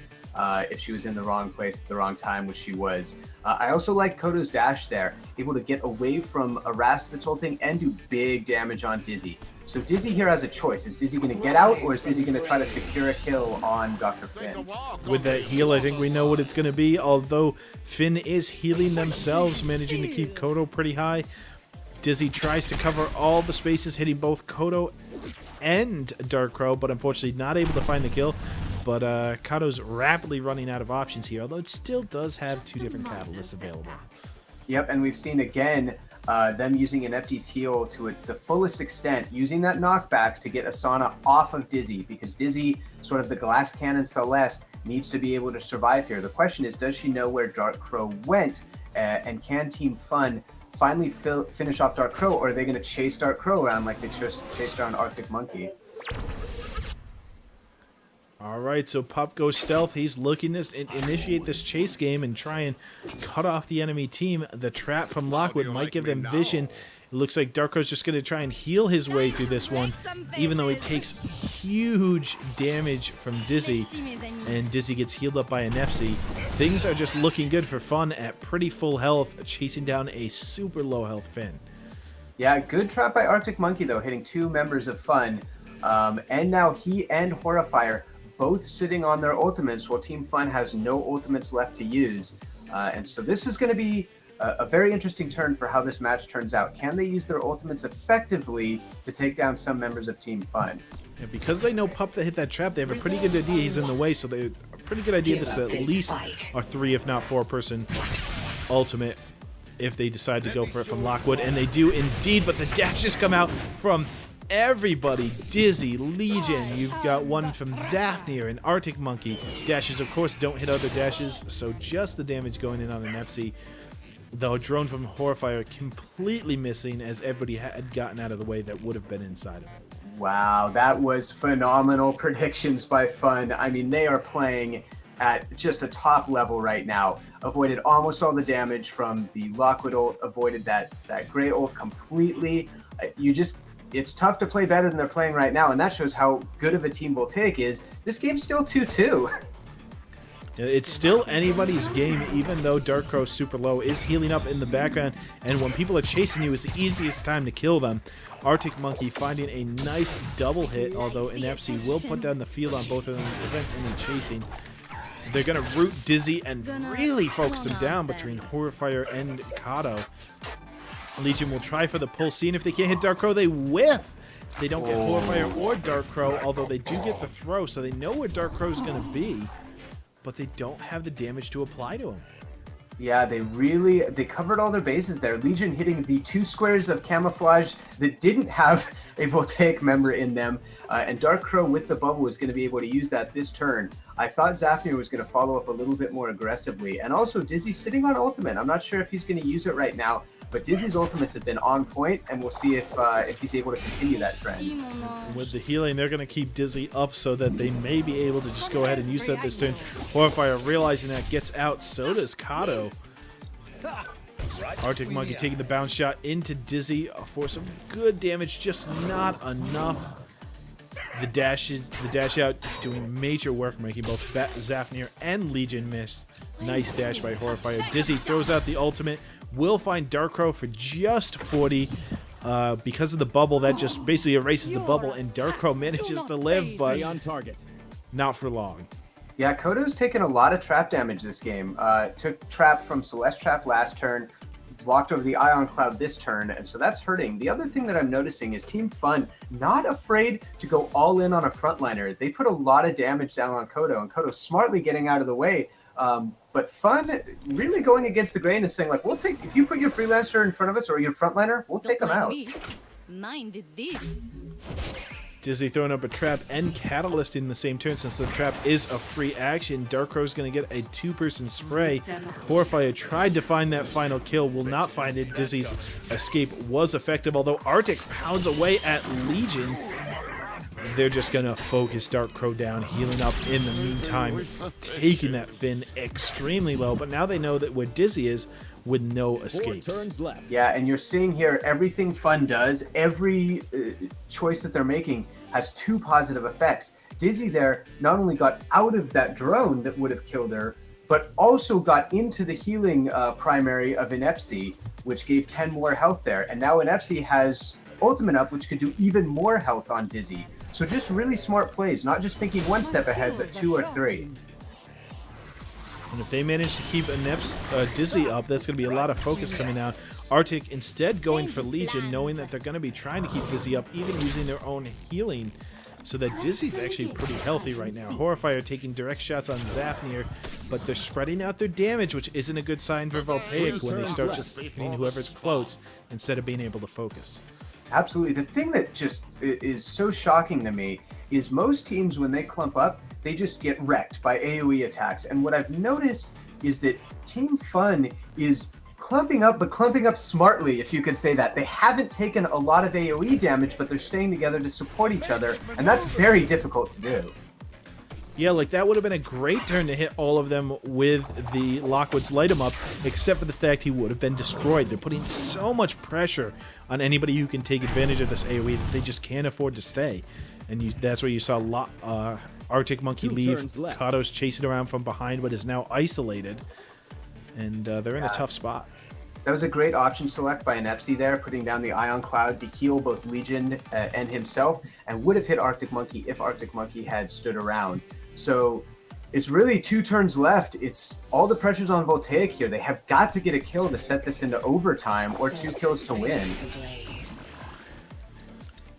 if she was in the wrong place at the wrong time, which she was. I also like Kodo's dash there, able to get away from a Rast that's ulting and do big damage on Dizzy. So Dizzy here has a choice. Is Dizzy going to get out, or is Dizzy going to try to secure a kill on Dr. Finn? With that heal, I think we know what it's going to be, although Finn is healing themselves, managing to keep Kodo pretty high. Dizzy tries to cover all the spaces, hitting both Kodo and Dark Crow, but unfortunately not able to find the kill. But Kato's rapidly running out of options here, although it still does have 2 different catalysts available. Yep, and we've seen again them using Inepti's heal to the fullest extent, using that knockback to get Asana off of Dizzy, because Dizzy, sort of the glass cannon Celeste, needs to be able to survive here. The question is, does she know where Dark Crow went, and can Team Fun finally finish off Dark Crow, or are they going to chase Dark Crow around like they chased around Arctic Monkey? All right, so Pup goes stealth. He's looking to initiate this chase game and try and cut off the enemy team. The trap from Lockwood might give them vision. It looks like Dark Crow's just going to try and heal his way through this one, even though he takes huge damage from Dizzy, and Dizzy gets healed up by Anepsi. Things are just looking good for Fun at pretty full health, chasing down a super low health Finn. Yeah, good trap by Arctic Monkey, though, hitting 2 members of Fun. And now he and Horrifier both sitting on their ultimates, while Team Fun has no ultimates left to use. And so this is going to be a very interesting turn for how this match turns out. Can they use their ultimates effectively to take down some members of Team Fun? Yeah, because they know Pup that hit that trap, they have a pretty good idea he's in the way, so they a pretty good idea this is at least a 3 if not 4 person ultimate if they decide to go for it from Lockwood, and they do indeed, but the dashes come out from everybody. Dizzy, Legion, you've got one from Zafnir and Arctic Monkey. Dashes, of course, don't hit other dashes, so just the damage going in on an FC. Though drone from Horrifier completely missing, as everybody had gotten out of the way that would have been inside of it. Wow, that was phenomenal predictions by Fun. I mean, they are playing at just a top level right now. Avoided almost all the damage from the Lockwood ult, avoided that Gray ult completely. it's tough to play better than they're playing right now, and that shows how good of a team Voltaic is. This game's still 2-2. It's still anybody's game, even though Dark Crow super low is healing up in the background, and when people are chasing you, it's the easiest time to kill them. Arctic Monkey finding a nice double hit, although Inepsi will put down the field on both of them to prevent any chasing. They're going to root Dizzy and really focus him down between Horrifier and Kato. Legion will try for the pull, seeing if they can't hit Dark Crow, they whiff! They don't get Horrifier or Dark Crow, although they do get the throw, so they know where Dark Crow's going to be, but they don't have the damage to apply to him. Yeah, they covered all their bases there. Legion hitting the 2 squares of camouflage that didn't have a Voltaic member in them, and Dark Crow with the bubble is going to be able to use that this turn. I thought Zafnir was going to follow up a little bit more aggressively, and also Dizzy's sitting on ultimate. I'm not sure if he's going to use it right now, but Dizzy's ultimates have been on point, and we'll see if he's able to continue that trend. With the healing, they're going to keep Dizzy up so that they may be able to just go ahead and use that this turn. Horrifier realizing that gets out, so does Kato. Arctic Monkey taking the bounce shot into Dizzy for some good damage, just not enough. The dash out doing major work, making both Zafnir and Legion miss. Nice dash by Horrifier. Dizzy throws out the ultimate, will find Dark Crow for just 40. Because of the bubble, that just basically erases the bubble, and Dark Crow manages to live, but not for long. Yeah, Kodo's taken a lot of trap damage this game. Took trap from Celeste Trap last turn, blocked over the Ion Cloud this turn, and so that's hurting. The other thing that I'm noticing is Team Fun not afraid to go all in on a frontliner. They put a lot of damage down on Kodo, and Kodo smartly getting out of the way. But Fun really going against the grain and saying, like, we'll take, if you put your Freelancer in front of us or your frontliner, we'll take them out. Mine did this. Dizzy throwing up a trap and catalyst in the same turn. Since the trap is a free action, Dark Crow's going to get a 2-person spray. Horrifier tried to find that final kill, will not find it. Dizzy's escape was effective, although Arctic pounds away at Legion. They're just going to focus Dark Crow down, healing up in the meantime, taking that Finn extremely low. But now they know that where Dizzy is, with no escapes. Yeah, and you're seeing here everything Fun does, every choice that they're making has 2 positive effects. Dizzy there not only got out of that drone that would have killed her, but also got into the healing primary of Inepsi, which gave 10 more health there. And now Inepsi has ultimate up, which could do even more health on Dizzy. So just really smart plays, not just thinking 1 step ahead, but 2 or 3. And if they manage to keep Dizzy up, that's going to be a lot of focus coming out. Arctic instead going for Legion, knowing that they're going to be trying to keep Dizzy up, even using their own healing, so that Dizzy's actually pretty healthy right now. Horrifier taking direct shots on Zafnir, but they're spreading out their damage, which isn't a good sign for Voltaic when they start just hitting whoever's close instead of being able to focus. Absolutely. The thing that just is so shocking to me is most teams, when they clump up, they just get wrecked by AoE attacks. And what I've noticed is that Team Fun is clumping up, but clumping up smartly, if you could say that. They haven't taken a lot of AoE damage, but they're staying together to support each other, and that's very difficult to do. Yeah, like that would have been a great turn to hit all of them with the Lockwood's Light 'em Up, except for the fact he would have been destroyed. They're putting so much pressure on anybody who can take advantage of this AoE that they just can't afford to stay. And that's where you saw Arctic Monkey leave. Kato's chasing around from behind, but is now isolated. And they're in a tough spot. That was a great option select by Inepsi there, putting down the Ion Cloud to heal both Legion and himself, and would have hit Arctic Monkey if Arctic Monkey had stood around. So it's really 2 turns left. It's all the pressure's on Voltaic here. They have got to get a kill to set this into overtime, or 2 kills to win.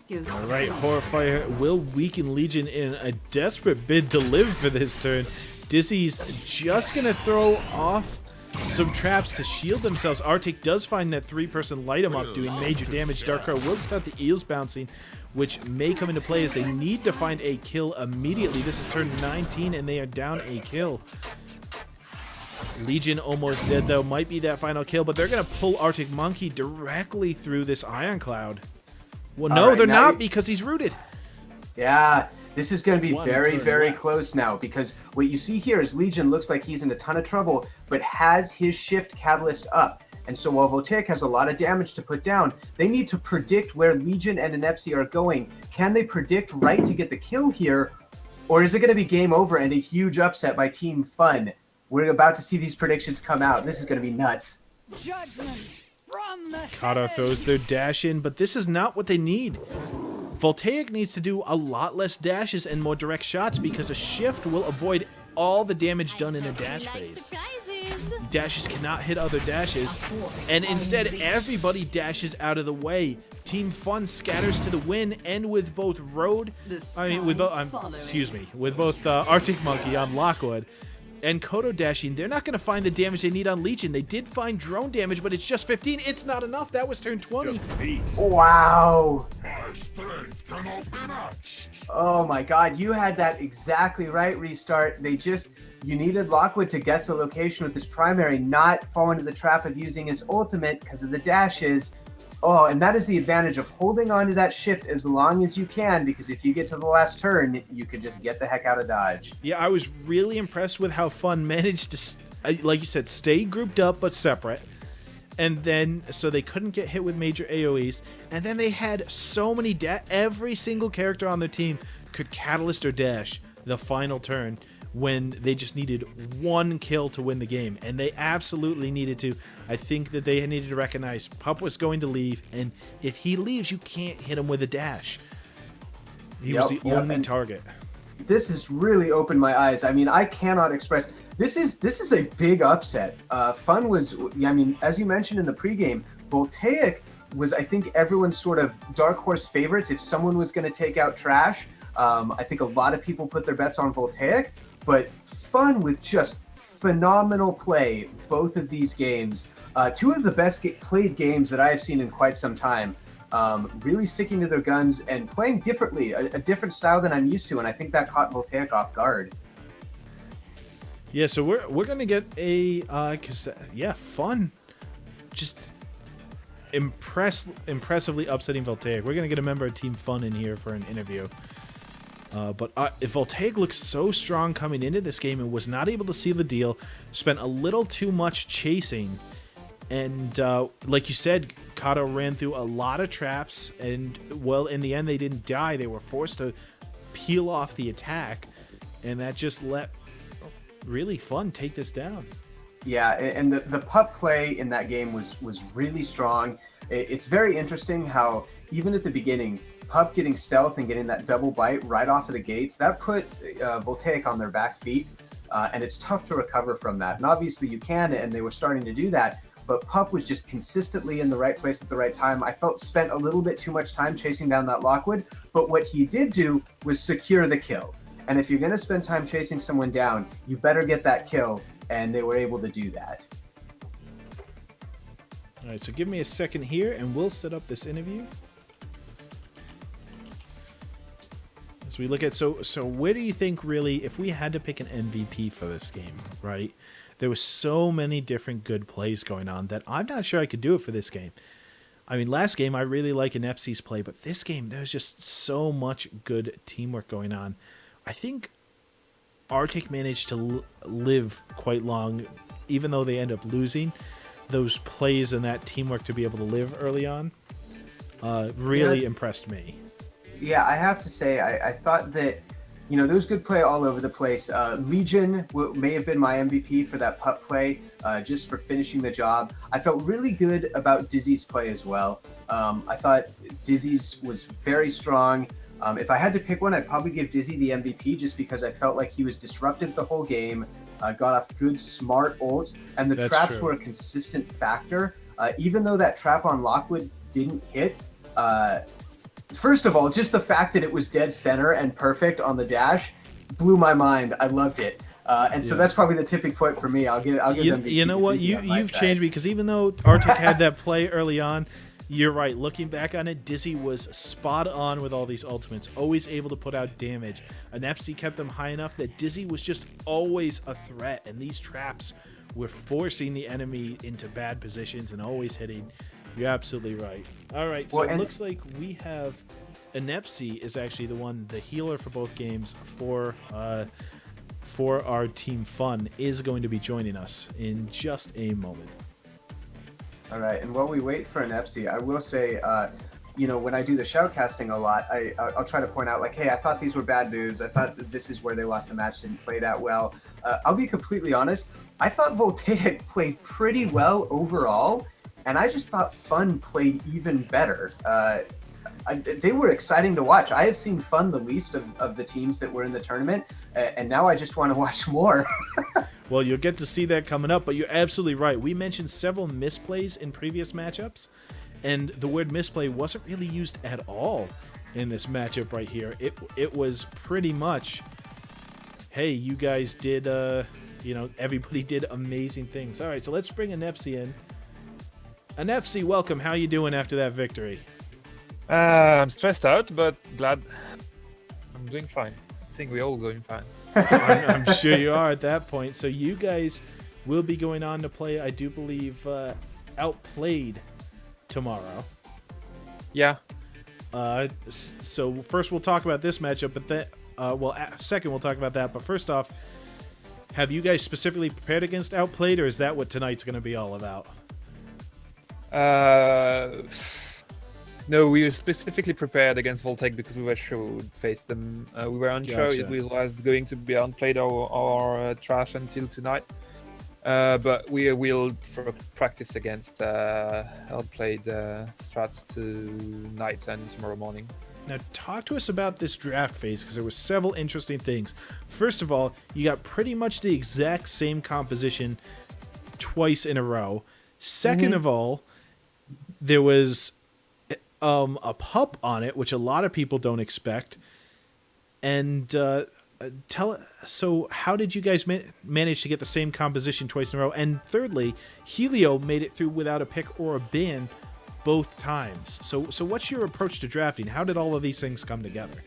Alright, Horrifier will weaken Legion in a desperate bid to live for this turn. Dizzy's just going to throw off some traps to shield themselves. Arctic does find that 3-person light 'em up doing major damage. Dark Crow will start the eels bouncing, which may come into play as they need to find a kill immediately. This is turn 19 and they are down a kill. Legion almost dead though, might be that final kill, but they're going to pull Arctic Monkey directly through this Ion Cloud. Well, no, right, they're not, because he's rooted. Yeah, this is going to be very, very close now, because what you see here is Legion looks like he's in a ton of trouble, but has his shift catalyst up. And so while Voltaic has a lot of damage to put down, they need to predict where Legion and Inepsi are going. Can they predict right to get the kill here? Or is it going to be game over and a huge upset by Team Fun? We're about to see these predictions come out. This is going to be nuts. Judgment from the Kato throws their dash in, but this is not what they need. Voltaic needs to do a lot less dashes and more direct shots because a shift will avoid all the damage done in a dash phase. Dashes cannot hit other dashes, and instead everybody dashes out of the way. Team Fun scatters to the win, and with both with both Arctic Monkey on Lockwood and Kodo dashing, they're not going to find the damage they need on Legion. They did find drone damage, but it's just 15. It's not enough. That was turn 20. Wow. Oh my god, you had that exactly right, Restart. You needed Lockwood to guess a location with his primary, not fall into the trap of using his ultimate because of the dashes. Oh, and that is the advantage of holding on to that shift as long as you can, because if you get to the last turn, you could just get the heck out of dodge. Yeah, I was really impressed with how Fun managed to, like you said, stay grouped up but separate. And then, so they couldn't get hit with major AoEs. And then they had so many, every single character on their team could catalyst or dash the final turn when they just needed one kill to win the game. And they absolutely needed to. I think that they needed to recognize Pup was going to leave, and if he leaves, you can't hit him with a dash. He was the only target. This has really opened my eyes. I mean, I cannot express. This is a big upset. Fun was, I mean, as you mentioned in the pregame, Voltaic was, I think, everyone's sort of dark horse favorites. If someone was going to take out Trash, I think a lot of people put their bets on Voltaic. But Fun with just phenomenal play, both of these games. Two of the best played games that I have seen in quite some time. Really sticking to their guns and playing differently, a different style than I'm used to, and I think that caught Voltaic off guard. Yeah, so we're gonna get a Fun, just impressively upsetting Voltaic. We're gonna get a member of Team Fun in here for an interview. But if Voltaic looks so strong coming into this game and was not able to seal the deal, spent a little too much chasing, and like you said, Kato ran through a lot of traps, and well, in the end they didn't die. They were forced to peel off the attack, and that just let really Fun take this down. Yeah, and the pup play in that game was really strong. It's very interesting how even at the beginning, Pup getting stealth and getting that double bite right off of the gates, that put Voltaic on their back feet, and it's tough to recover from that. And obviously you can, and they were starting to do that, but Pup was just consistently in the right place at the right time. I felt spent a little bit too much time chasing down that Lockwood, but what he did do was secure the kill. And if you're going to spend time chasing someone down, you better get that kill, and they were able to do that. All right, so give me a second here, and we'll set up this interview. So we look at, so where do you think really, if we had to pick an MVP for this game, right? There was so many different good plays going on that I'm not sure I could do it for this game. I mean, last game I really like Inepsi's play, but this game there's just so much good teamwork going on. I think Arctic managed to live quite long, even though they end up losing. Those plays and that teamwork to be able to live early on really impressed me. Yeah, I have to say, I thought that, you know, there was good play all over the place. Legion may have been my MVP for that pup play, just for finishing the job. I felt really good about Dizzy's play as well. I thought Dizzy's was very strong. If I had to pick one, I'd probably give Dizzy the MVP just because I felt like he was disruptive the whole game, got off good, smart ults, and the traps were a consistent factor. Even though that trap on Lockwood didn't hit, first of all, just the fact that it was dead center and perfect on the dash blew my mind. I loved it. So that's probably the tipping point for me. I'll give MVP. You know what? You've changed me, because even though Arctic had that play early on, you're right. Looking back on it, Dizzy was spot on with all these ultimates, always able to put out damage. Inepsi kept them high enough that Dizzy was just always a threat, and these traps were forcing the enemy into bad positions and always hitting. You're absolutely right. All right, so it looks like we have Inepsi is actually the healer for both games for our Team Fun is going to be joining us in just a moment. All right, and while we wait for an Epsi, I will say, when I do the shoutcasting a lot, I'll try to point out like, hey, I thought these were bad moves. I thought that this is where they lost the match, didn't play that well. I'll be completely honest. I thought Voltaic played pretty well overall, and I just thought Fun played even better. They were exciting to watch. I have seen Fun the least of the teams that were in the tournament, and now I just want to watch more. Well, you'll get to see that coming up, but you're absolutely right. We mentioned several misplays in previous matchups, and the word misplay wasn't really used at all in this matchup right here. It was pretty much, hey, you guys did, everybody did amazing things. All right, so let's bring Anepsi in. Anepsi, welcome. How you doing after that victory? I'm stressed out, but glad. I'm doing fine. I think we're all going fine. I'm sure you are at that point. So you guys will be going on to play, I do believe, Outplayed tomorrow. Yeah. So first we'll talk about this matchup, but then, second we'll talk about that. But first off, have you guys specifically prepared against Outplayed, or is that what tonight's going to be all about? No, we were specifically prepared against Voltaic because we were sure we would face them. We were unsure Gotcha. if it was going to be Outplayed or Trash until tonight. But we will practice against Outplayed strats tonight and tomorrow morning. Now, talk to us about this draft phase, because there were several interesting things. First of all, you got pretty much the exact same composition twice in a row. Second of all, there was a pup on it, which a lot of people don't expect. And so how did you guys manage to get the same composition twice in a row? And thirdly, Helio made it through without a pick or a ban both times. So what's your approach to drafting? How did all of these things come together?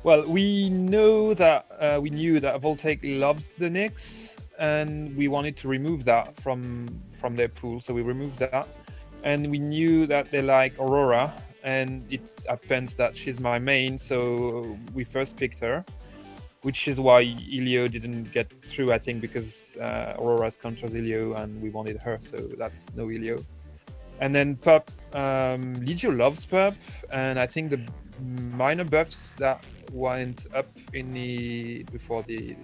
Well, we knew that Voltaic loves the Knicks, and we wanted to remove that from their pool, so we removed that. And we knew that they like Aurora, and it happens that she's my main, so we first picked her, which is why Ilio didn't get through, I think, because Aurora's counters Ilio, and we wanted her, so that's no Ilio. And then Pup, Ligio loves Pup, and I think the minor buffs that went up before the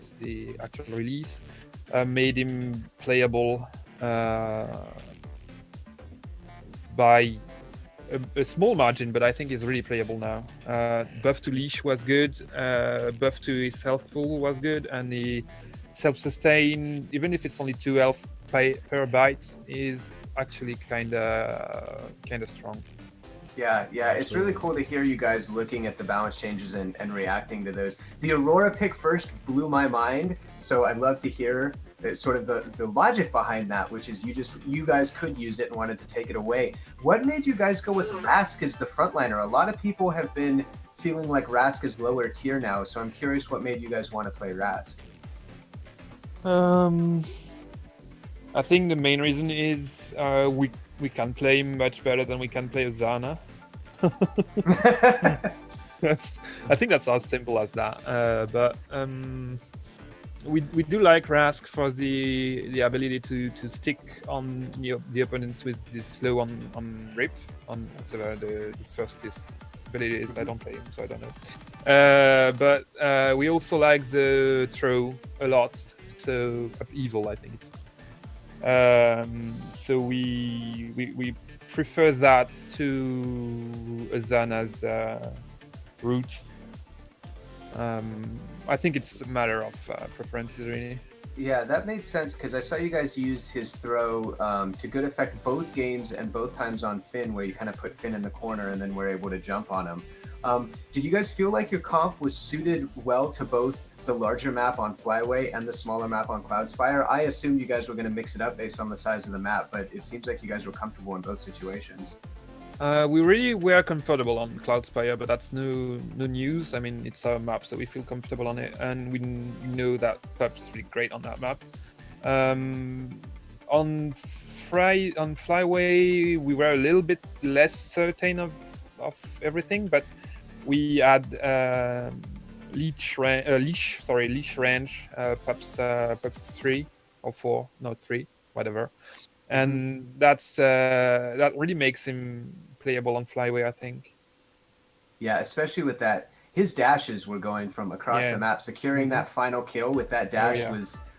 actual release made him playable by a small margin, but I think he's really playable now. Buff to leash was good, buff to his health pool was good, and the self-sustain, even if it's only 2 health per bite, is actually kind of strong. Yeah, it's really cool to hear you guys looking at the balance changes and reacting to those. The Aurora pick first blew my mind, so I'd love to hear sort of the logic behind that, which is you guys could use it and wanted to take it away. What made you guys go with Rask as the frontliner? A lot of people have been feeling like Rask is lower tier now, so I'm curious what made you guys want to play Rask. I think the main reason is we can play much better than we can play Ozana. I think that's as simple as that. But we do like Rask for the ability to stick on the opponents with this slow on rip on whatever the first ability is. I don't play him, so I don't know. But we also like the throw a lot. So evil, I think it's. So we prefer that to Azana's route. I think it's a matter of preferences, really. Yeah, that makes sense, because I saw you guys use his throw to good effect both games and both times on Finn, where you kind of put Finn in the corner and then were able to jump on him. Did you guys feel like your comp was suited well to both the larger map on Flyway and the smaller map on Cloudspire? I assumed you guys were going to mix it up based on the size of the map, but it seems like you guys were comfortable in both situations. We really were comfortable on Cloudspire, but that's no news. I mean, it's our map, so we feel comfortable on it, and we know that Pup's really great on that map. On Flyway, we were a little bit less certain of everything, but we had leash range, Pups 3 or 4, no 3, whatever. And that really makes him playable on flyway, I think. Yeah, especially with that, his dashes were going from across the map. Securing that final kill with that dash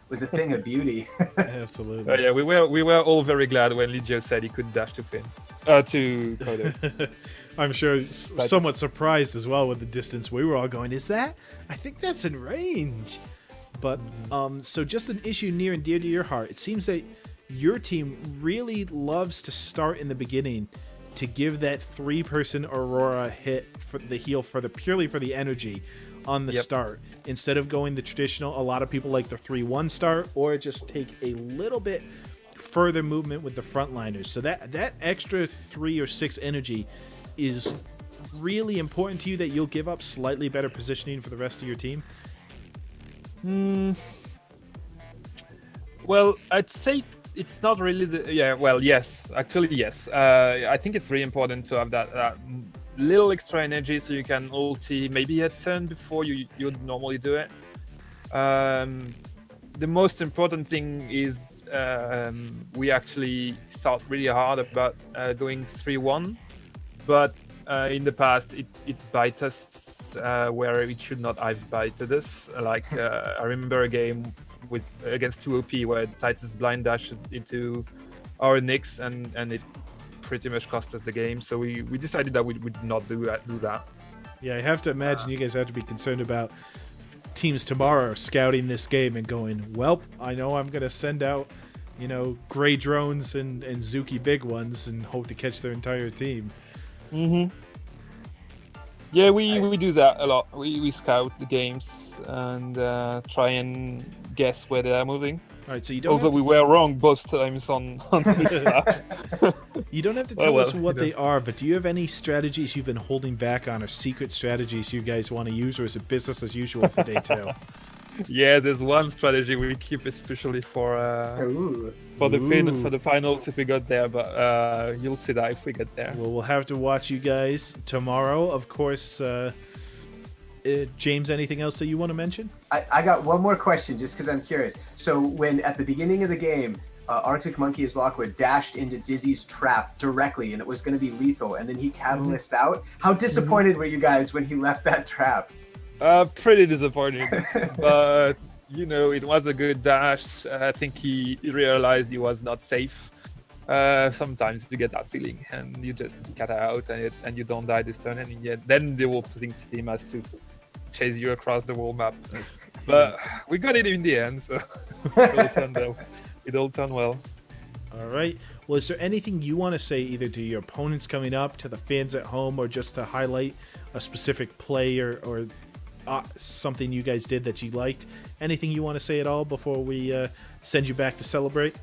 was a thing of beauty. Absolutely. Yeah, we were all very glad when Ligio said he could dash to Finn, to Kodo. I'm sure somewhat surprised as well with the distance we were all going. Is that? I think that's in range. But so just an issue near and dear to your heart. It seems that your team really loves to start in the beginning to give that 3-person Aurora hit for the heal purely for the energy on the start, instead of going the traditional. A lot of people like the 3-1 start, or just take a little bit further movement with the frontliners. So that extra 3 or 6 energy is really important to you, that you'll give up slightly better positioning for the rest of your team. Well, I'd say it's not really yes, actually yes. I think it's really important to have that little extra energy, so you can ulti maybe a turn before you'd normally do it. The most important thing is we actually thought really hard about going 3-1, but in the past it bite us where it should not have bited us. Like I remember a game against 2OP where Titus blind dashed into our Nyx and it pretty much cost us the game. So we decided that we would not do that. Yeah, I have to imagine you guys have to be concerned about teams tomorrow scouting this game and going, well, I know I'm going to send out, gray drones and Zuki big ones and hope to catch their entire team. Mm-hmm. Yeah, we do that a lot. We scout the games and try and guess where they are moving. All right, so you don't. Although we were wrong both times on this map. You don't have to tell us what they are, but do you have any strategies you've been holding back on, or secret strategies you guys want to use, or is it business as usual for day 2? Yeah, there's one strategy we keep especially for the finals if we got there, but you'll see that if we get there. Well, we'll have to watch you guys tomorrow, of course. James, anything else that you want to mention? I got one more question, just because I'm curious. So when at the beginning of the game, Arctic Monkey as Lockwood dashed into Dizzy's trap directly, and it was going to be lethal, and then he catalyst out. How disappointed were you guys when he left that trap? Pretty disappointing, but it was a good dash. I think he realized he was not safe. Sometimes you get that feeling, and you just cut out, and you don't die this turn, and then the opposing team has to chase you across the whole map. But we got it in the end, so it all turned well. All right. Well, is there anything you want to say either to your opponents coming up, to the fans at home, or just to highlight a specific play or something you guys did that you liked? Anything you want to say at all before we send you back to celebrate?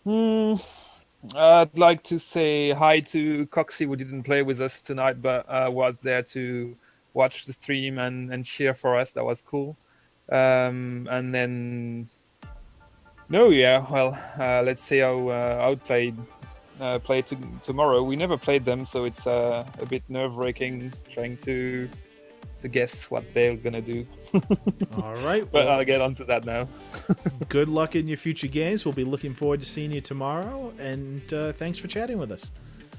I'd like to say hi to Coxie, who didn't play with us tonight, but was there to watch the stream and cheer for us. That was cool. And then, let's see how Outplayed play tomorrow. We never played them, so it's a bit nerve-wracking trying to guess what they're gonna do. All right, but I'll get onto that now. Good luck in your future games. We'll be looking forward to seeing you tomorrow, and thanks for chatting with us.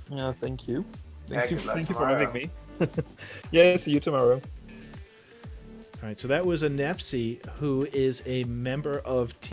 Yeah, thank you. Thank you for having me. Yeah, see you tomorrow. All right, so that was a Nepsi, who is a member of